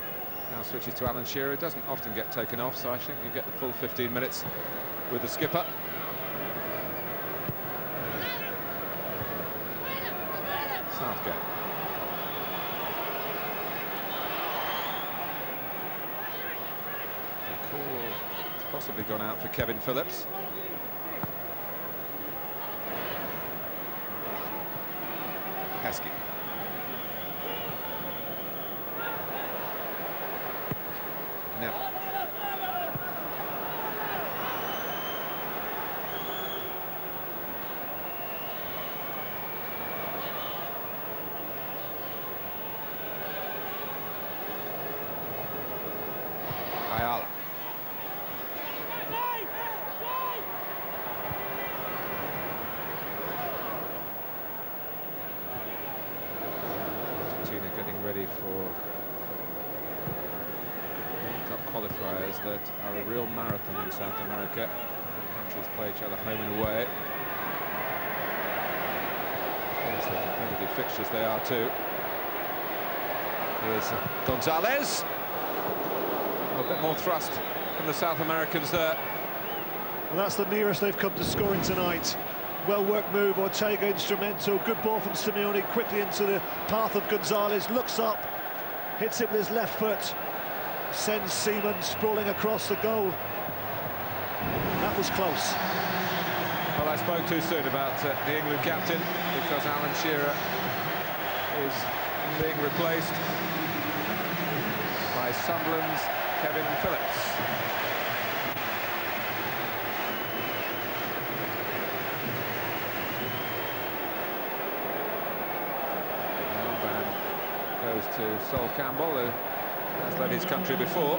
now switches to Alan Shearer. Doesn't often get taken off, so I think you get the full 15 minutes with the skipper. Southgate. The call has possibly gone out for Kevin Phillips. Heskey. Neville. Ayala. Argentina getting ready for World Cup qualifiers that are a real marathon in South America. The countries play each other home and away. Yes, they're competitive fixtures, they are too. Here's Gonzalez. A bit more thrust from the South Americans there. Well, that's the nearest they've come to scoring tonight. Well-worked move, Ortega instrumental. Good ball from Simeone, quickly into the path of Gonzalez. Looks up, hits it with his left foot. Sends Seaman sprawling across the goal. That was close. Well, I spoke too soon about the England captain, because Alan Shearer is being replaced by Sunderland's Kevin Phillips. The armband goes to Sol Campbell, who has led his country before.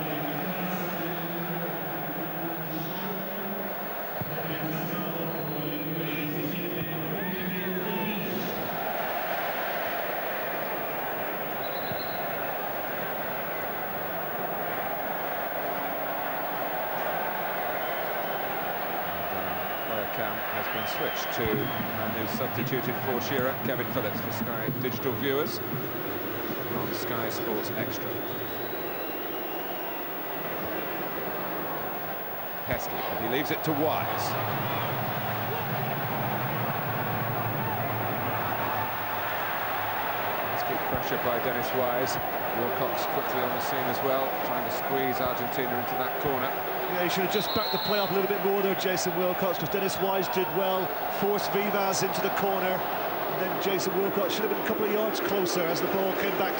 Cam has been switched to a man who's substituted for Shearer, Kevin Phillips, for Sky Digital viewers on Sky Sports Extra. Heskey, but he leaves it to Wise. Let's keep pressure by Dennis Wise. Wilcox quickly on the scene as well, trying to squeeze Argentina into that corner. Yeah, he should have just backed the play up a little bit more there, Jason Wilcox, because Dennis Wise did well, forced Vivas into the corner, and then Jason Wilcox should have been a couple of yards closer as the ball came back.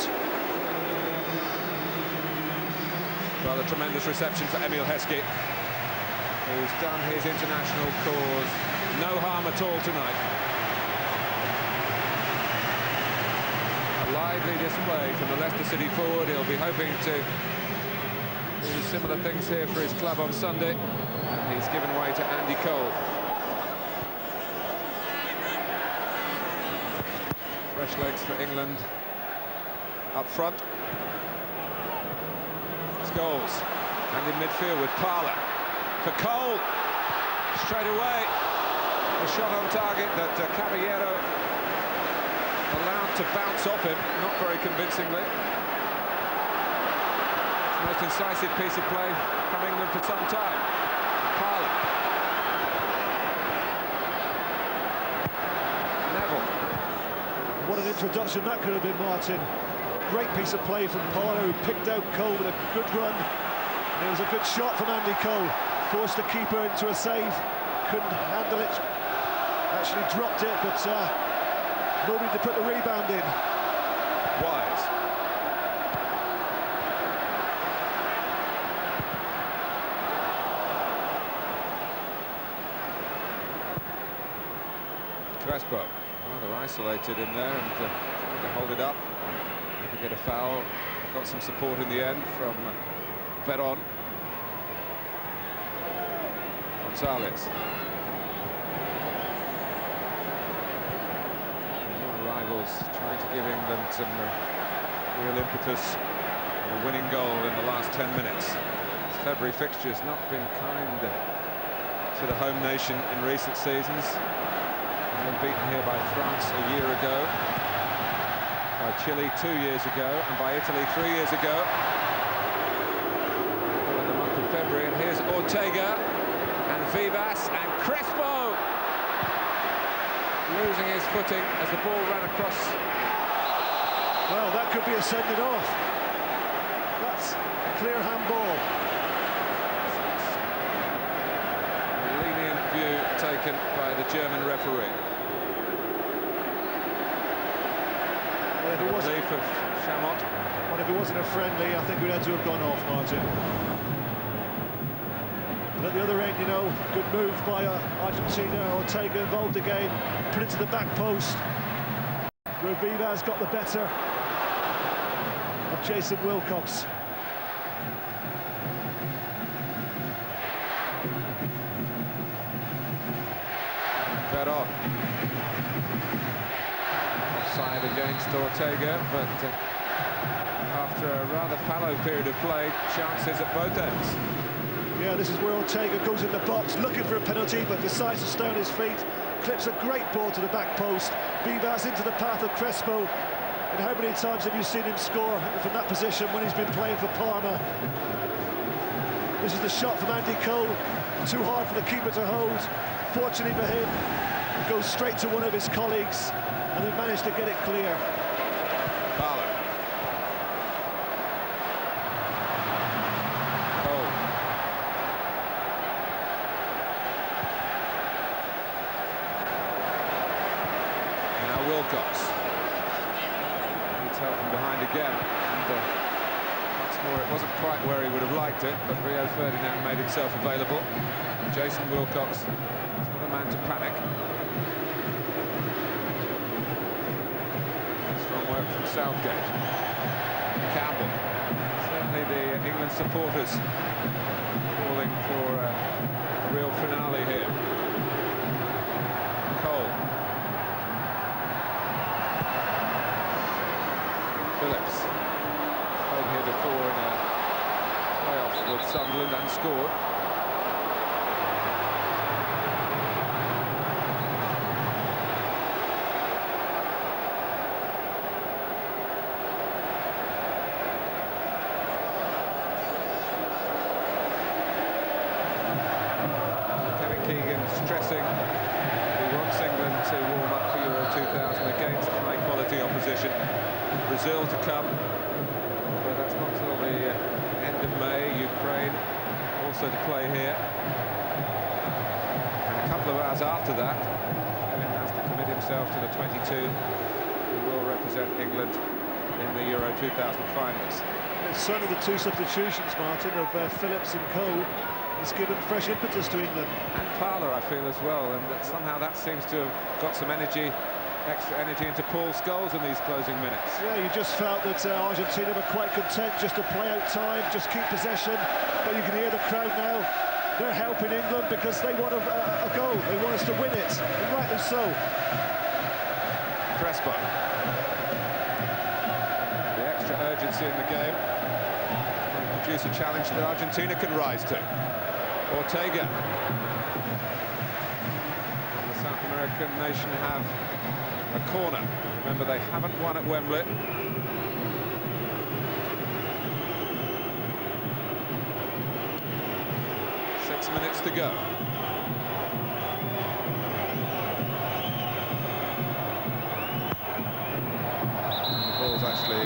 Well, a tremendous reception for Emil Heskey, who's done his international cause no harm at all tonight. A lively display from the Leicester City forward. He'll be hoping to do similar things here for his club on Sunday. He's given way to Andy Cole. Fresh legs for England up front. Scholes, and in midfield with Parler for Cole. Straight away, a shot on target that Caballero allowed to bounce off him, not very convincingly. It's the most incisive piece of play from England for some time. Parler. Neville. What an introduction that could have been, Martin. Great piece of play from Parler, who picked out Cole with a good run. And it was a good shot from Andy Cole. Forced the keeper into a save. Couldn't handle it. Actually dropped it, but nobody to put the rebound in. Wise. Crespo, rather isolated in there and trying to hold it up. Maybe get a foul. Got some support in the end from Veron. Gonzalez. New rivals trying to give England some real impetus and a winning goal in the last 10 minutes. This February fixture's not been kind to the home nation in recent seasons. England beaten here by France a year ago, by Chile 2 years ago, and by Italy 3 years ago. In the month of February, and here's Ortega and Vivas and Crespo losing his footing as the ball ran across. Well, that could be a send it off. That's a clear handball. A lenient view taken by the German referee. Well, if it wasn't relief of Chamot. Well, if it wasn't a friendly, I think we'd had to have gone off, Martin. But at the other end, you know, good move by Argentina. Ortega involved again, put it to the back post. Vivas got the better of Jason Wilcox. Veron. Offside against Ortega, but after a rather fallow period of play, chances at both ends. Yeah, this is where Ortega goes in the box, looking for a penalty, but decides to stay on his feet. Clips a great ball to the back post. Vivas into the path of Crespo. And how many times have you seen him score from that position when he's been playing for Parma? This is the shot from Andy Cole. Too hard for the keeper to hold. Fortunately for him, it goes straight to one of his colleagues, and they managed to get it clear. Parler. Cole. Now Wilcox. Needs help from behind again. And once more, it wasn't quite where he would have liked it, but Rio Ferdinand made himself available. Jason Wilcox is not a man to panic. Strong work from Southgate. Campbell. Certainly the England supporters calling for a real finale here. Cole. Phillips. Played here before in a playoff with Sunderland and scored. Stressing he wants England to warm up for Euro 2000 against high-quality opposition. Brazil to come, but that's not till the end of May. Ukraine also to play here. And a couple of hours after that, Kevin has to commit himself to the 22 who will represent England in the Euro 2000 finals. It's certainly the two substitutions, Martin, of Phillips and Cole. It's given fresh impetus to England. And Parler, I feel, as well, and that somehow that seems to have got some energy, extra energy into Paul Scholes in these closing minutes. Yeah, you just felt that Argentina were quite content just to play out time, just keep possession, but you can hear the crowd now. They're helping England because they want a goal. They want us to win it, and rightly so. Crespo. The extra urgency in the game will produce a challenge that Argentina can rise to. Ortega. The South American nation have a corner. Remember, they haven't won at Wembley. Minutes to go. And the ball's actually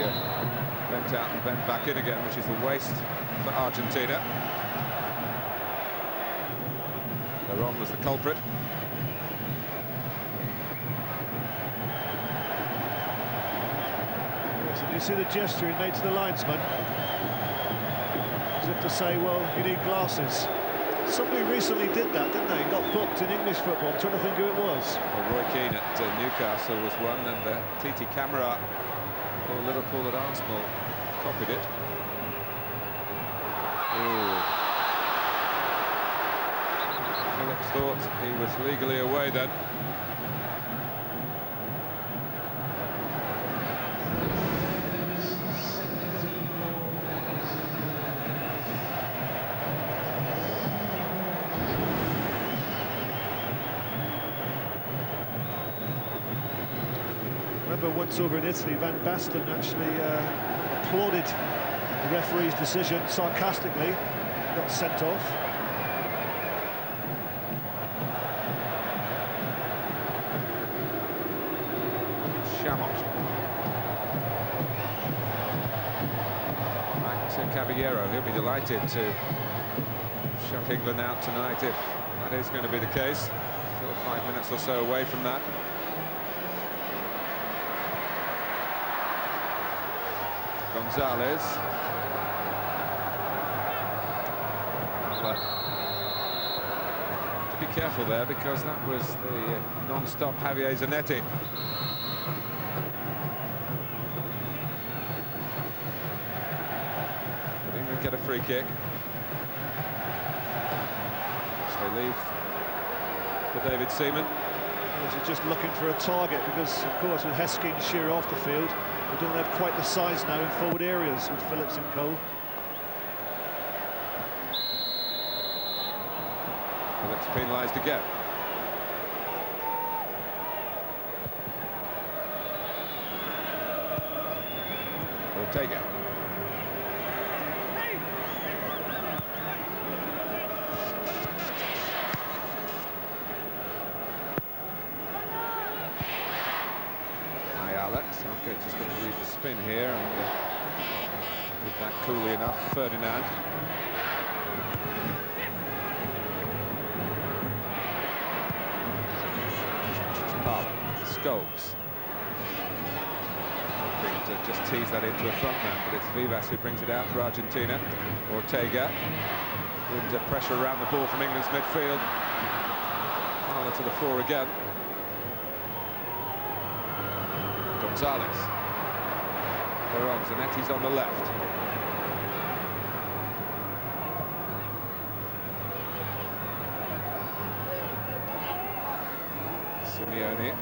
bent out and bent back in again, which is a waste for Argentina. Veron was the culprit. Yes, and you see the gesture he made to the linesman, as if to say, well, you need glasses. Somebody recently did that, didn't they? Got booked in English football. I'm trying to think who it was. Well, Roy Keane at Newcastle was one, and Titi Camara for Liverpool at Arsenal copied it. Ooh. Phillips thought he was legally away then. Once over in Italy, Van Basten actually applauded the referee's decision sarcastically, got sent off. Chamot. Back to Caballero. He'll be delighted to shut England out tonight if that is going to be the case. Still 5 minutes or so away from that. Gonzalez. To be careful there, because that was the non-stop Javier Zanetti. But England get a free kick. So they leave for David Seaman. He's just looking for a target, because of course with Heskey and Shearer off the field, we don't have quite the size now in forward areas with Phillips and Cole. Phillips penalised again. Ortega. Ayala, Southgate just going to read the spin here and did that coolly enough. Ferdinand. Scholes. Hoping to just tease that into a front man, but it's Vivas who brings it out for Argentina. Ortega. Good pressure around the ball from England's midfield. Ayala to the fore again. Gonzalez. Veron, Zanetti's on the left. Simeone.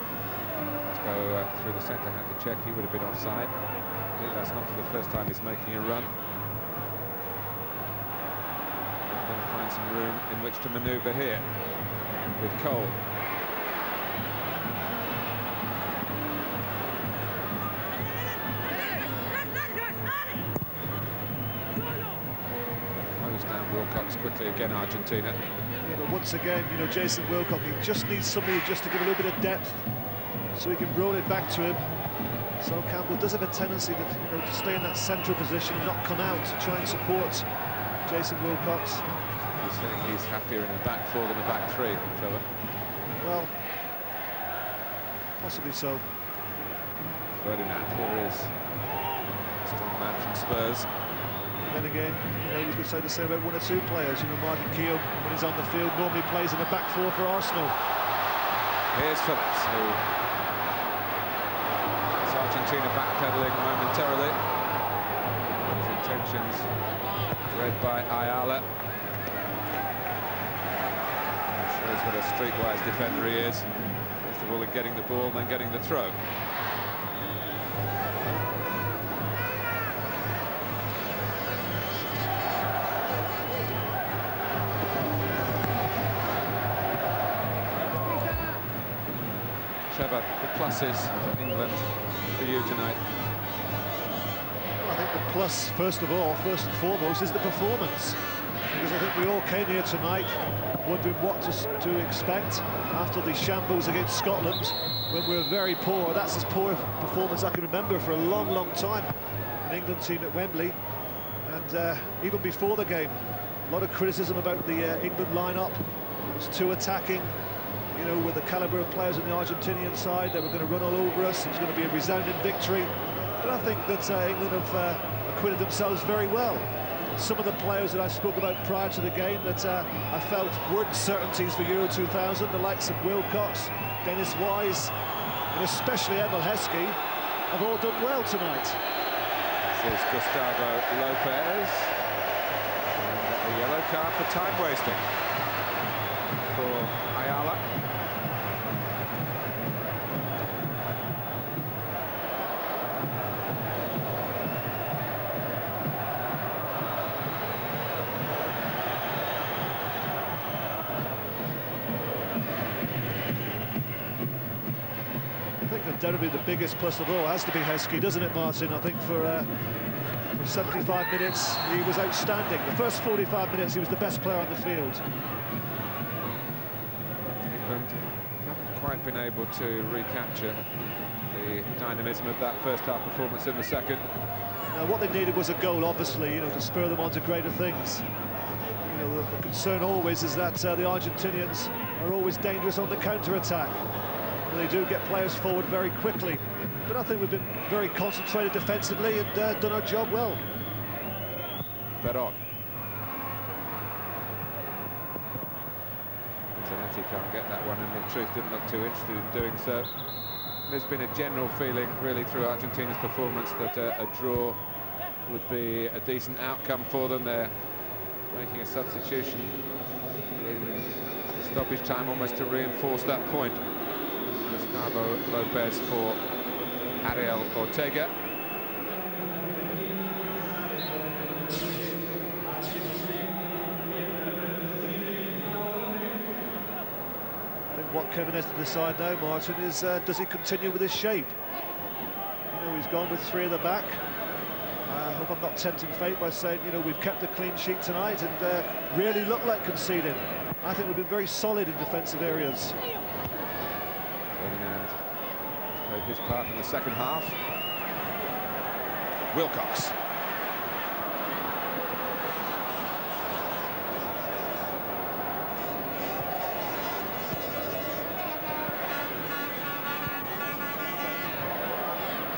Let's go through the centre, had to check, he would have been offside. That's not for the first time he's making a run. I'm going to find some room in which to manoeuvre here with Cole. Close down Wilcox quickly again, Argentina. Yeah, but once again, you know, Jason Wilcox, he just needs somebody just to give a little bit of depth so he can roll it back to him. So Campbell does have a tendency to stay in that central position and not come out to try and support Jason Wilcox. He's saying he's happier in a back four than a back three, Trevor. Well, possibly so. Ferdinand, here is a strong man from Spurs. And then again, you know, you could say the same about one or two players. You know, Martin Keown, when he's on the field, normally plays in the back four for Arsenal. Here's Phillips, who has Argentina backpedaling momentarily. His intentions read by Ayala. Shows what a streetwise defender he is. First of all in getting the ball, then getting the throw. Trevor, the pluses for England for you tonight? Well, I think the plus, first and foremost, is the performance. Because I think we all came here tonight wondering what to expect after the shambles against Scotland, when we were very poor. That's as poor a performance I can remember for a long, long time. An England team at Wembley, and even before the game, a lot of criticism about the England lineup. It was too attacking, you know, with the calibre of players on the Argentinian side. They were going to run all over us. It was going to be a resounding victory. But I think that England have acquitted themselves very well. Some of the players that I spoke about prior to the game that I felt weren't certainties for Euro 2000, the likes of Wilcox, Dennis Wise, and especially Emil Heskey, have all done well tonight. This is Gustavo Lopez. And a yellow card for time wasting for Ayala. Undoubtedly the biggest plus of all has to be Heskey, doesn't it, Martin? I think for 75 minutes he was outstanding. The first 45 minutes he was the best player on the field. England haven't quite been able to recapture the dynamism of that first half performance in the second. Now what they needed was a goal, obviously, you know, to spur them on to greater things. You know, the concern always is that the Argentinians are always dangerous on the counter-attack. They do get players forward very quickly, but I think we've been very concentrated defensively and done our job well. Veron. Zanetti can't get that one, and in truth didn't look too interested in doing so. There's been a general feeling, really, through Argentina's performance that a draw would be a decent outcome for them. They're making a substitution in stoppage time almost to reinforce that point. Gustavo Lopez for Ariel Ortega. I think what Kevin has to decide now, Martin, is does he continue with his shape? You know, he's gone with three at the back. I hope I'm not tempting fate by saying, you know, we've kept a clean sheet tonight and really looked like conceding. I think we've been very solid in defensive areas. Ferdinand played his part in the second half. Wilcox.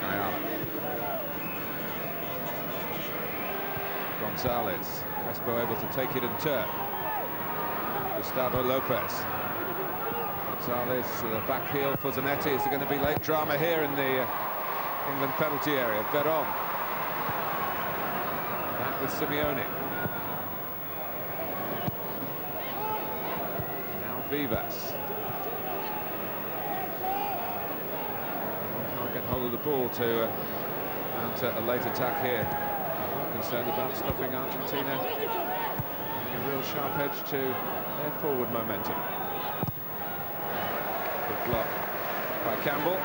Ayala. Gonzalez. Crespo able to take it and turn. Gustavo Lopez. Gonzalez, the back heel for Zanetti. Is there going to be late drama here in the England penalty area? Veron. Back with Simeone. Now Vivas. Can't get hold of the ball to mount a late attack here. Concerned about stopping Argentina. Having a real sharp edge to their forward momentum. Good block by Campbell.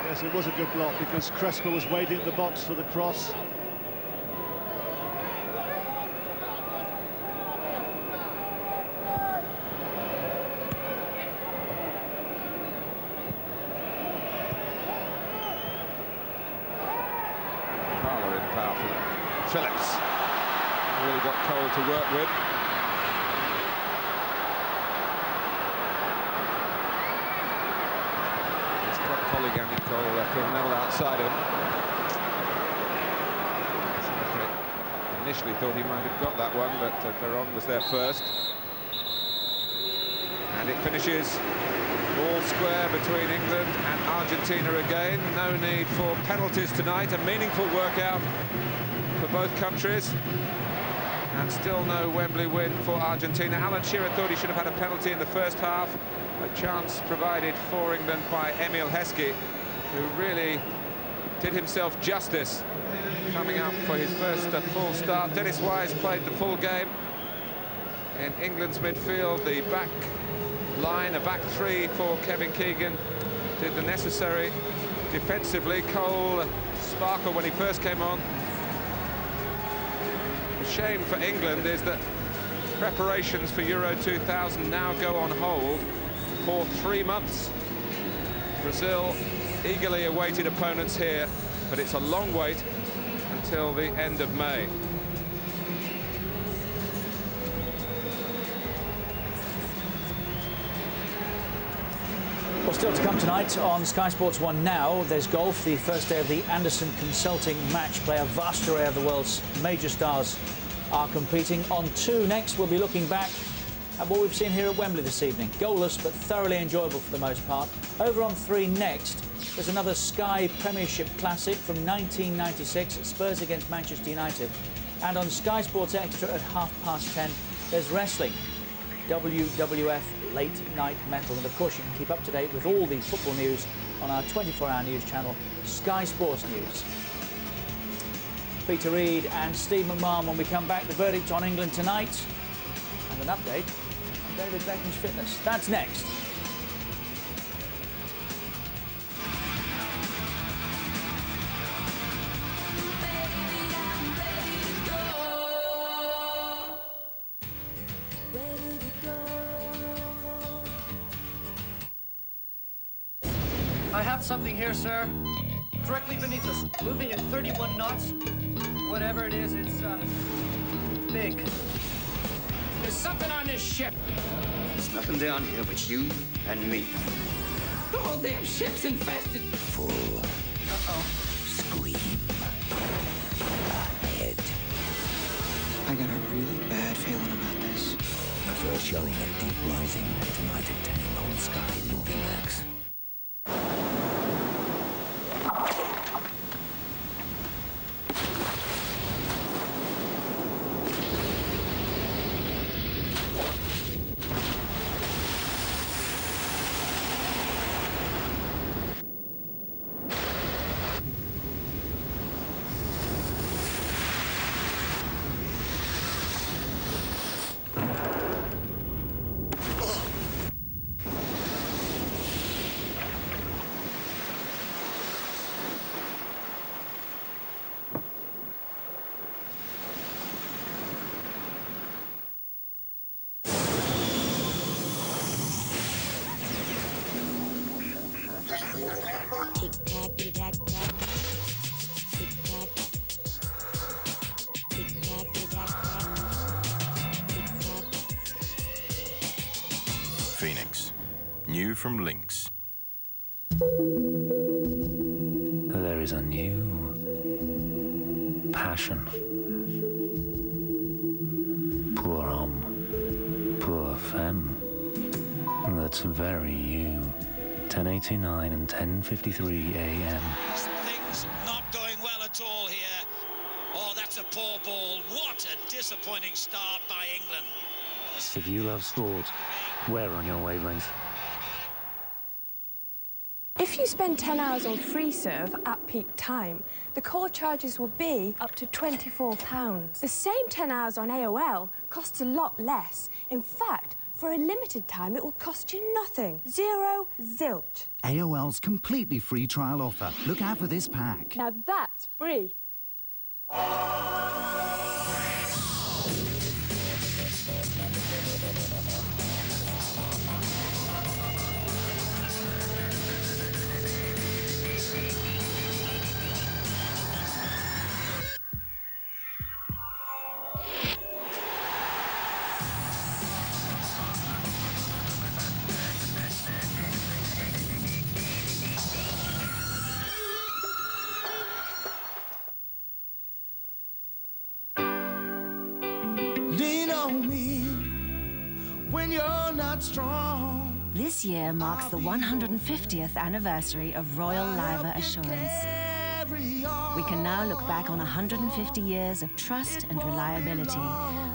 Yes, it was a good block because Crespo was waiting in the box for the cross. Parler in powerfully. Phillips really got Cole to work with. Phil Neville outside him. Initially thought he might have got that one, but Veron was there first. And it finishes all square between England and Argentina again. No need for penalties tonight. A meaningful workout for both countries. And still no Wembley win for Argentina. Alan Shearer thought he should have had a penalty in the first half. A chance provided for England by Emil Heskey, who really did himself justice coming up for his first full start. Dennis Wise played the full game. In England's midfield, the back line, a back three for Kevin Keegan, did the necessary defensively. Cole sparkled when he first came on. The shame for England is that preparations for Euro 2000 now go on hold for 3 months. Brazil eagerly awaited opponents here, but it's a long wait until the end of May. Well, still to come tonight on Sky Sports 1 Now, there's golf, the first day of the Anderson Consulting Match Play. A vast array of the world's major stars are competing. On 2 next, we'll be looking back at what we've seen here at Wembley this evening. Goalless, but thoroughly enjoyable for the most part. Over on 3 next, there's another Sky Premiership Classic from 1996, Spurs against Manchester United. And on Sky Sports Extra at 10:30, there's wrestling, WWF Late Night Metal. And of course, you can keep up to date with all the football news on our 24-hour news channel, Sky Sports News. Peter Reid and Steve McMahon when we come back. The verdict on England tonight and an update on David Beckham's fitness. That's next. I have something here, sir. Directly beneath us, moving at 31 knots. Whatever it is, it's, big. There's something on this ship. There's nothing down here but you and me. The whole damn ship's infested. Full. Uh-oh. Scream. Ahead. I got a really bad feeling about this. The first showing of Deep Rising tonight at 10 on Sky Movie Max. Phoenix, new from Lynx. There is a new passion. Pour homme, pour femme. That's very you. 10:89 and 10:53 a.m. Things not going well at all here. Oh, that's a poor ball. What a disappointing start by England. If you love sport, we're on your wavelength. If you spend 10 hours on free serve at peak time, the call charges will be up to £24. The same 10 hours on AOL costs a lot less. In fact, for a limited time, it will cost you nothing. Zero zilch. AOL's completely free trial offer. Look out for this pack. Now that's free. Lean on me when you're not strong. This year marks the 150th anniversary of Royal Liver Assurance. We can now look back on 150 years of trust and reliability,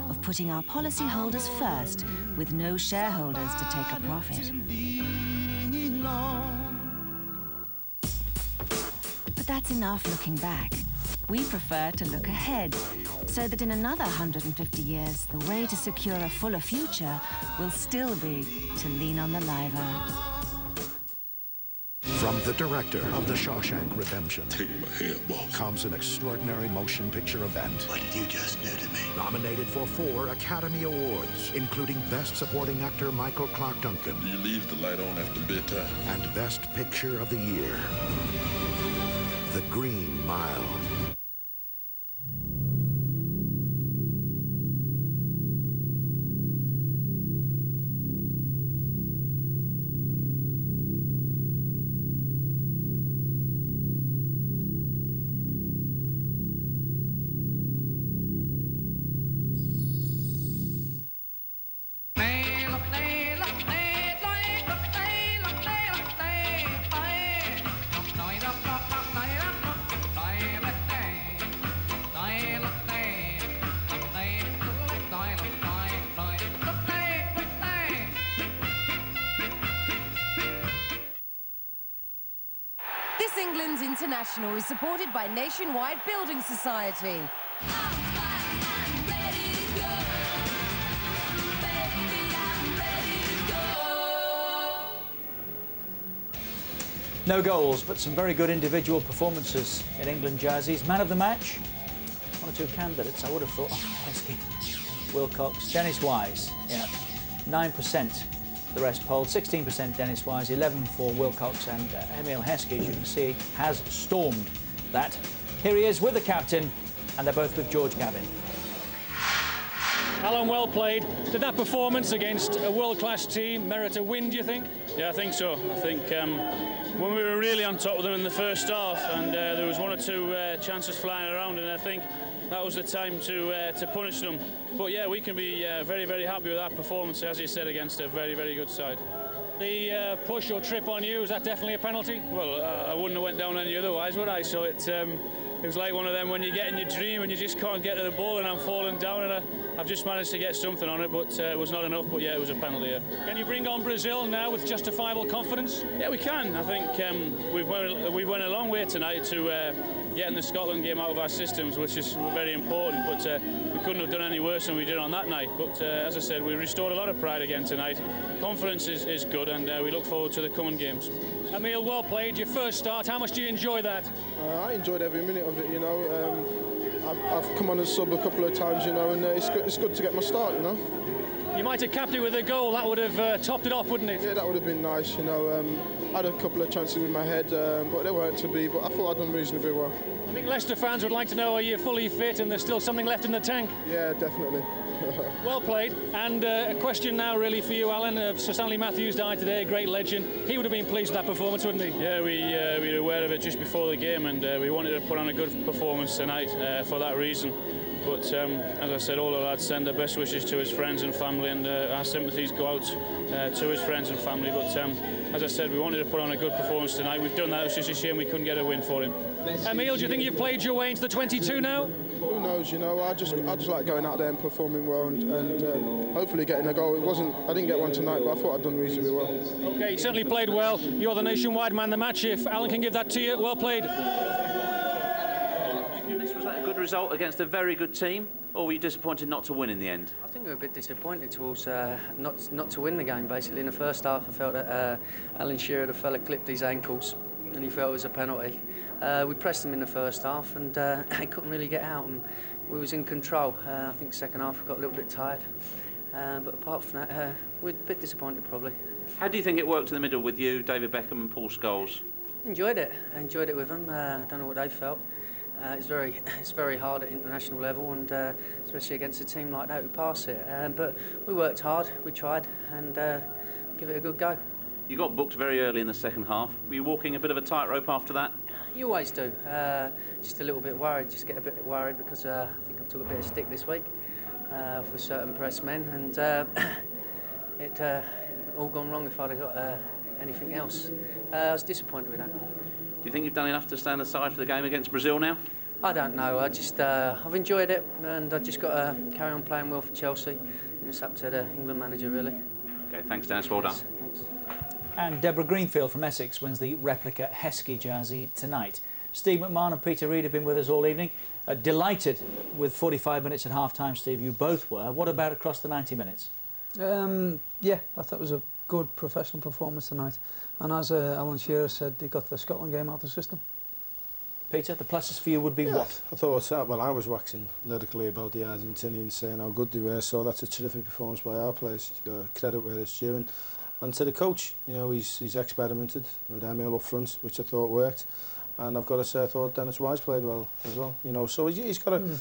of putting our policyholders first with no shareholders to take a profit. But that's enough looking back. We prefer to look ahead, so that in another 150 years, the way to secure a fuller future will still be to lean on the Liver. From the director of The Shawshank Redemption. Take my hand, boss. Comes an extraordinary motion picture event. What did you just do to me? Nominated for 4 Academy Awards, including Best Supporting Actor Michael Clarke Duncan. Do you leave the light on after bedtime? And Best Picture of the Year. The Green Mile. England's International is supported by Nationwide Building Society. No goals, but some very good individual performances in England jerseys. Man of the match, one or two candidates, I would have thought. Oh, Heskey, Wilcox, Dennis Wise, yeah, 9%. The rest polled, 16% Dennis Wise, 11 for Wilcox, and Emil Heskey, as you can see, has stormed that. Here he is with the captain, and they're both with George Gavin. Alan, well played. Did that performance against a world-class team merit a win, do you think? Yeah, I think so. I think when we were really on top of them in the first half, and there was one or two chances flying around, and I think that was the time to punish them. But yeah, we can be very, very happy with that performance, as you said, against a very, very good side. The push or trip on you, is that definitely a penalty? Well, I wouldn't have went down any otherwise, would I? So it was like one of them when you get in your dream and you just can't get to the ball, and I'm falling down, and I've just managed to get something on it, but it was not enough. But yeah, it was a penalty. Yeah. Can you bring on Brazil now with justifiable confidence? Yeah, we can. I think we went a long way tonight to getting the Scotland game out of our systems, which is very important. But we couldn't have done any worse than we did on that night. But as I said, we restored a lot of pride again tonight. Confidence is good, and we look forward to the coming games. Emil, well played. Your first start. How much do you enjoy that? I enjoyed every minute of it. You know, I've come on as sub a couple of times. You know, and it's good to get my start. You know. You might have capped it with a goal. That would have topped it off, wouldn't it? Yeah, that would have been nice. You know, I had a couple of chances with my head, but they weren't to be. But I thought I'd done reasonably well. I think Leicester fans would like to know, are you fully fit and there's still something left in the tank? Yeah, definitely. Well played. And a question now really for you, Alan. Sir Stanley Matthews died today, a great legend. He would have been pleased with that performance, wouldn't he? Yeah, we were aware of it just before the game, and we wanted to put on a good performance tonight for that reason. But as I said, all the lads send their best wishes to his friends and family, and our sympathies go out to his friends and family. But as I said, we wanted to put on a good performance tonight. We've done that. It's just a shame we couldn't get a win for him. Emil, do you think you've played your way into the 22 now? Who knows? You know, I just like going out there and performing well, and hopefully getting a goal. I didn't get one tonight, but I thought I'd done reasonably well. Okay, you certainly played well. You're the Nationwide man of the match. If Alan can give that to you, well played. Was that a good result against a very good team, or were you disappointed not to win in the end? I think we were a bit disappointed towards not to win the game. Basically, in the first half, I felt that Alan Shearer, the fella, clipped his ankles, and he felt it was a penalty. We pressed him in the first half, and he couldn't really get out, and we was in control. I think second half we got a little bit tired, but apart from that, we're a bit disappointed probably. How do you think it worked in the middle with you, David Beckham and Paul Scholes? Enjoyed it. I enjoyed it with them. I don't know what they felt. It's very hard at international level, and especially against a team like that who pass it. But we worked hard, we tried, and give it a good go. You got booked very early in the second half. Were you walking a bit of a tightrope after that? You always do. Just a little bit worried. Just get a bit worried because I think I've took a bit of stick this week for certain press men, and it all gone wrong if I'd have got anything else. I was disappointed with that. Do you think you've done enough to stand aside for the game against Brazil now? I don't know. I've enjoyed it, and I've just got to carry on playing well for Chelsea. It's up to the England manager, really. Okay, thanks, Dennis. Well done. Thanks. And Deborah Greenfield from Essex wins the replica Heskey jersey tonight. Steve McMahon and Peter Reid have been with us all evening. Delighted with 45 minutes at half-time, Steve. You both were. What about across the 90 minutes? Yeah, I thought it was a good professional performance tonight. And as Alan Shearer said, he got the Scotland game out of the system. Peter, the pluses for you would be what? I thought, well, I was waxing lyrically about the Argentinians, saying how good they were, so that's a terrific performance by our players. You've got to credit where it's due. And to the coach, you know, he's experimented with Emil up front, which I thought worked. And I've got to say, I thought Dennis Wise played well as well. You know, so he's got a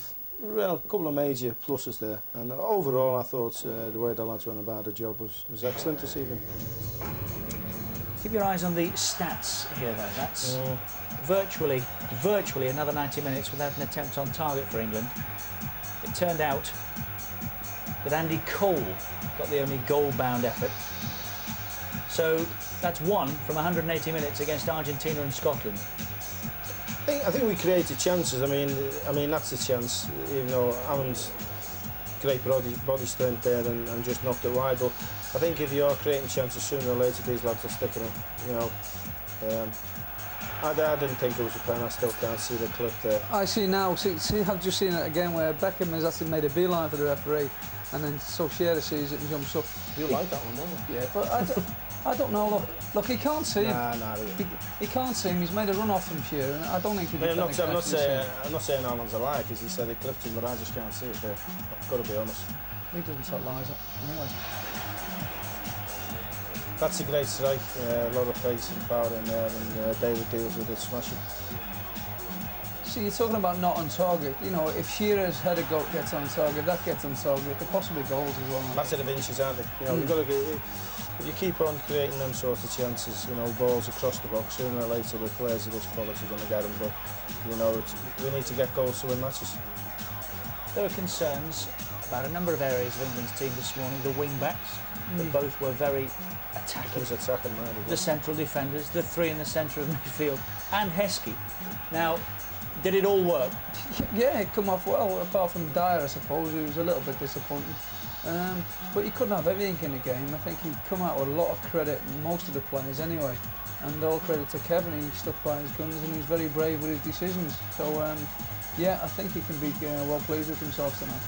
couple of major pluses there. And overall, I thought the way the lads went about the job was excellent this evening. Keep your eyes on the stats here, though. That's virtually another 90 minutes without an attempt on target for England. It turned out that Andy Cole got the only goal-bound effort. So that's 1 from 180 minutes against Argentina and Scotland. I think we created chances. I mean that's a chance. You know, Alan's great body strength there and just knocked it wide. But I think if you are creating chances, sooner or later these lads are sticking them. You know, I didn't think it was a pen. I still can't see the clip there. I see now. See, I've just seen it again where Beckham has actually made a beeline for the referee, and then so Shearer sees it and jumps up. You like that one, don't you? Yeah, but I don't know. Look, he can't see him. Nah, he can't see him. He's made a run off from Shearer, and I don't think he'd be. I'm not saying Alan's a liar because he said he clipped him, but I just can't see it there. I've got to be honest. He doesn't tell lies anyway. That's a great strike. A lot of pace and power in there, and David deals with it, smashing. See, you're talking about not on target. You know, if Shearer's header gets on target, that gets on target. There possibly goals as well. Massive inches, aren't they? You know, we've got to get. If you keep on creating them sorts of chances, you know, balls across the box, sooner or later the players of this quality are going to get them. But you know, we need to get goals to win matches. There were concerns about a number of areas of England's team this morning. The wing backs, that both were very attacking. The central defenders, the 3 in the centre of midfield, and Heskey. Now, did it all work? Yeah, it come off well, apart from Dyer, I suppose, who was a little bit disappointing. But he couldn't have everything in the game. I think he come out with a lot of credit, most of the players anyway. And all credit to Kevin, he stuck by his guns and he's very brave with his decisions. So, yeah, I think he can be well pleased with himself tonight.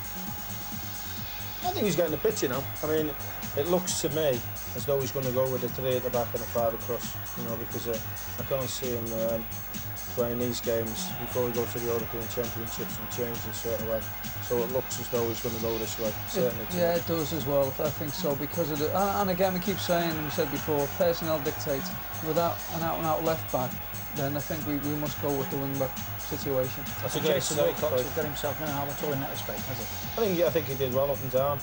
I think he's getting the picture now. I mean, it looks to me as though he's going to go with a 3 at the back and a 5 across, you know, because I can't see him playing these games before we go to the European Championships and changing straight away. So it looks as though he's going to go this way, certainly. Yeah, it does as well, I think so, because of the... And again, we keep saying, and we said before, personnel dictates. Without an out-and-out left-back, then I think we must go with the wing-back situation. That's a Jason Wilcox has got himself no harm at all in that respect, has he? I think he did well up and down,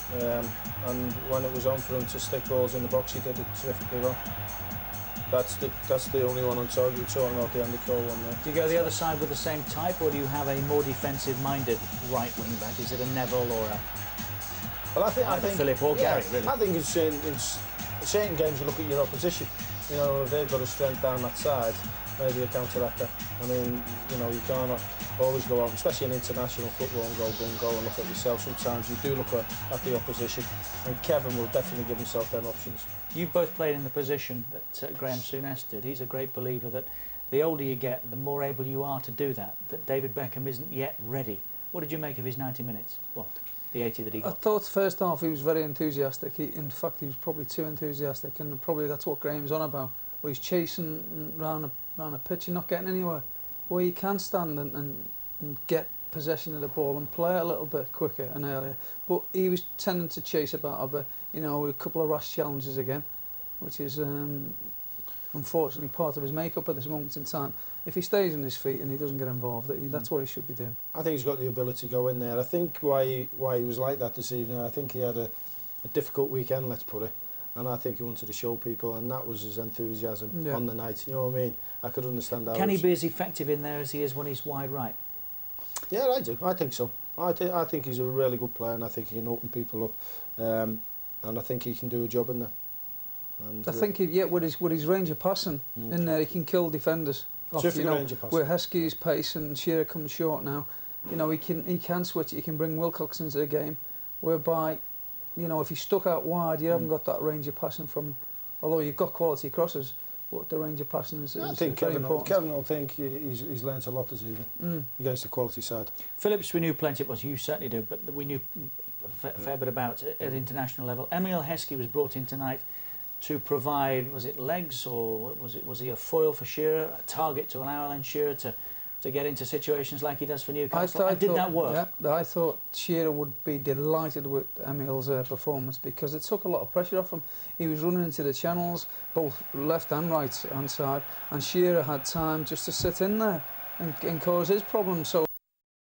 and when it was on for him to stick balls in the box, he did it terrifically well. That's the only one on target. You're talking about the Andy Cole one there. Do you go the other side with the same type, or do you have a more defensive-minded right wing-back? Is it a Neville or a... Well, I think Philip or Gary, really? I think in certain games you look at your opposition. You know, if they've got a strength down that side, maybe a counter-attacker. I mean, you know, you cannot always go out, especially in international football, and go and look at yourself. Sometimes you do look at the opposition, and Kevin will definitely give himself them options. You've both played in the position that Graham Souness did. He's a great believer that the older you get, the more able you are to do that, that David Beckham isn't yet ready. What did you make of his 90 minutes? What? The 80 that he got? I thought first half he was very enthusiastic. In fact, he was probably too enthusiastic, and probably that's what Graham's on about. Where he's chasing round a pitch and not getting anywhere. Where you can stand and get possession of the ball and play a little bit quicker and earlier. But he was tending to chase about a bit, you know, a couple of rash challenges again, which is unfortunately part of his makeup at this moment in time. If he stays on his feet and he doesn't get involved, that's what he should be doing. I think he's got the ability to go in there. I think why he was like that this evening, I think he had a difficult weekend, let's put it. And I think he wanted to show people, and that was his enthusiasm on the night. You know what I mean? I could understand that. Can he be as effective in there as he is when he's wide right? Yeah, I do. I think so. I think he's a really good player, and I think he can open people up, and I think he can do a job in there. And, I think with his range of passing in there, he can kill defenders. Terrific range of passing. Where Heskey's pace and Shearer comes short now, you know, he can switch it. He can bring Wilcox into the game, whereby, you know, if he's stuck out wide, you haven't got that range of passing from. Although you've got quality crosses, but the range of passing is I think very important. Kevin will think he's learnt a lot this evening against the quality side. Phillips, we knew plenty. Well, you certainly do, but we knew a fair bit about at international level. Emil Heskey was brought in tonight to provide, was it legs or was he a foil for Shearer, a target to allow Alan Shearer to get into situations like he does for Newcastle? And did that work? Yeah, I thought Shearer would be delighted with Emil's performance because it took a lot of pressure off him. He was running into the channels, both left and right hand side, and Shearer had time just to sit in there and cause his problems. So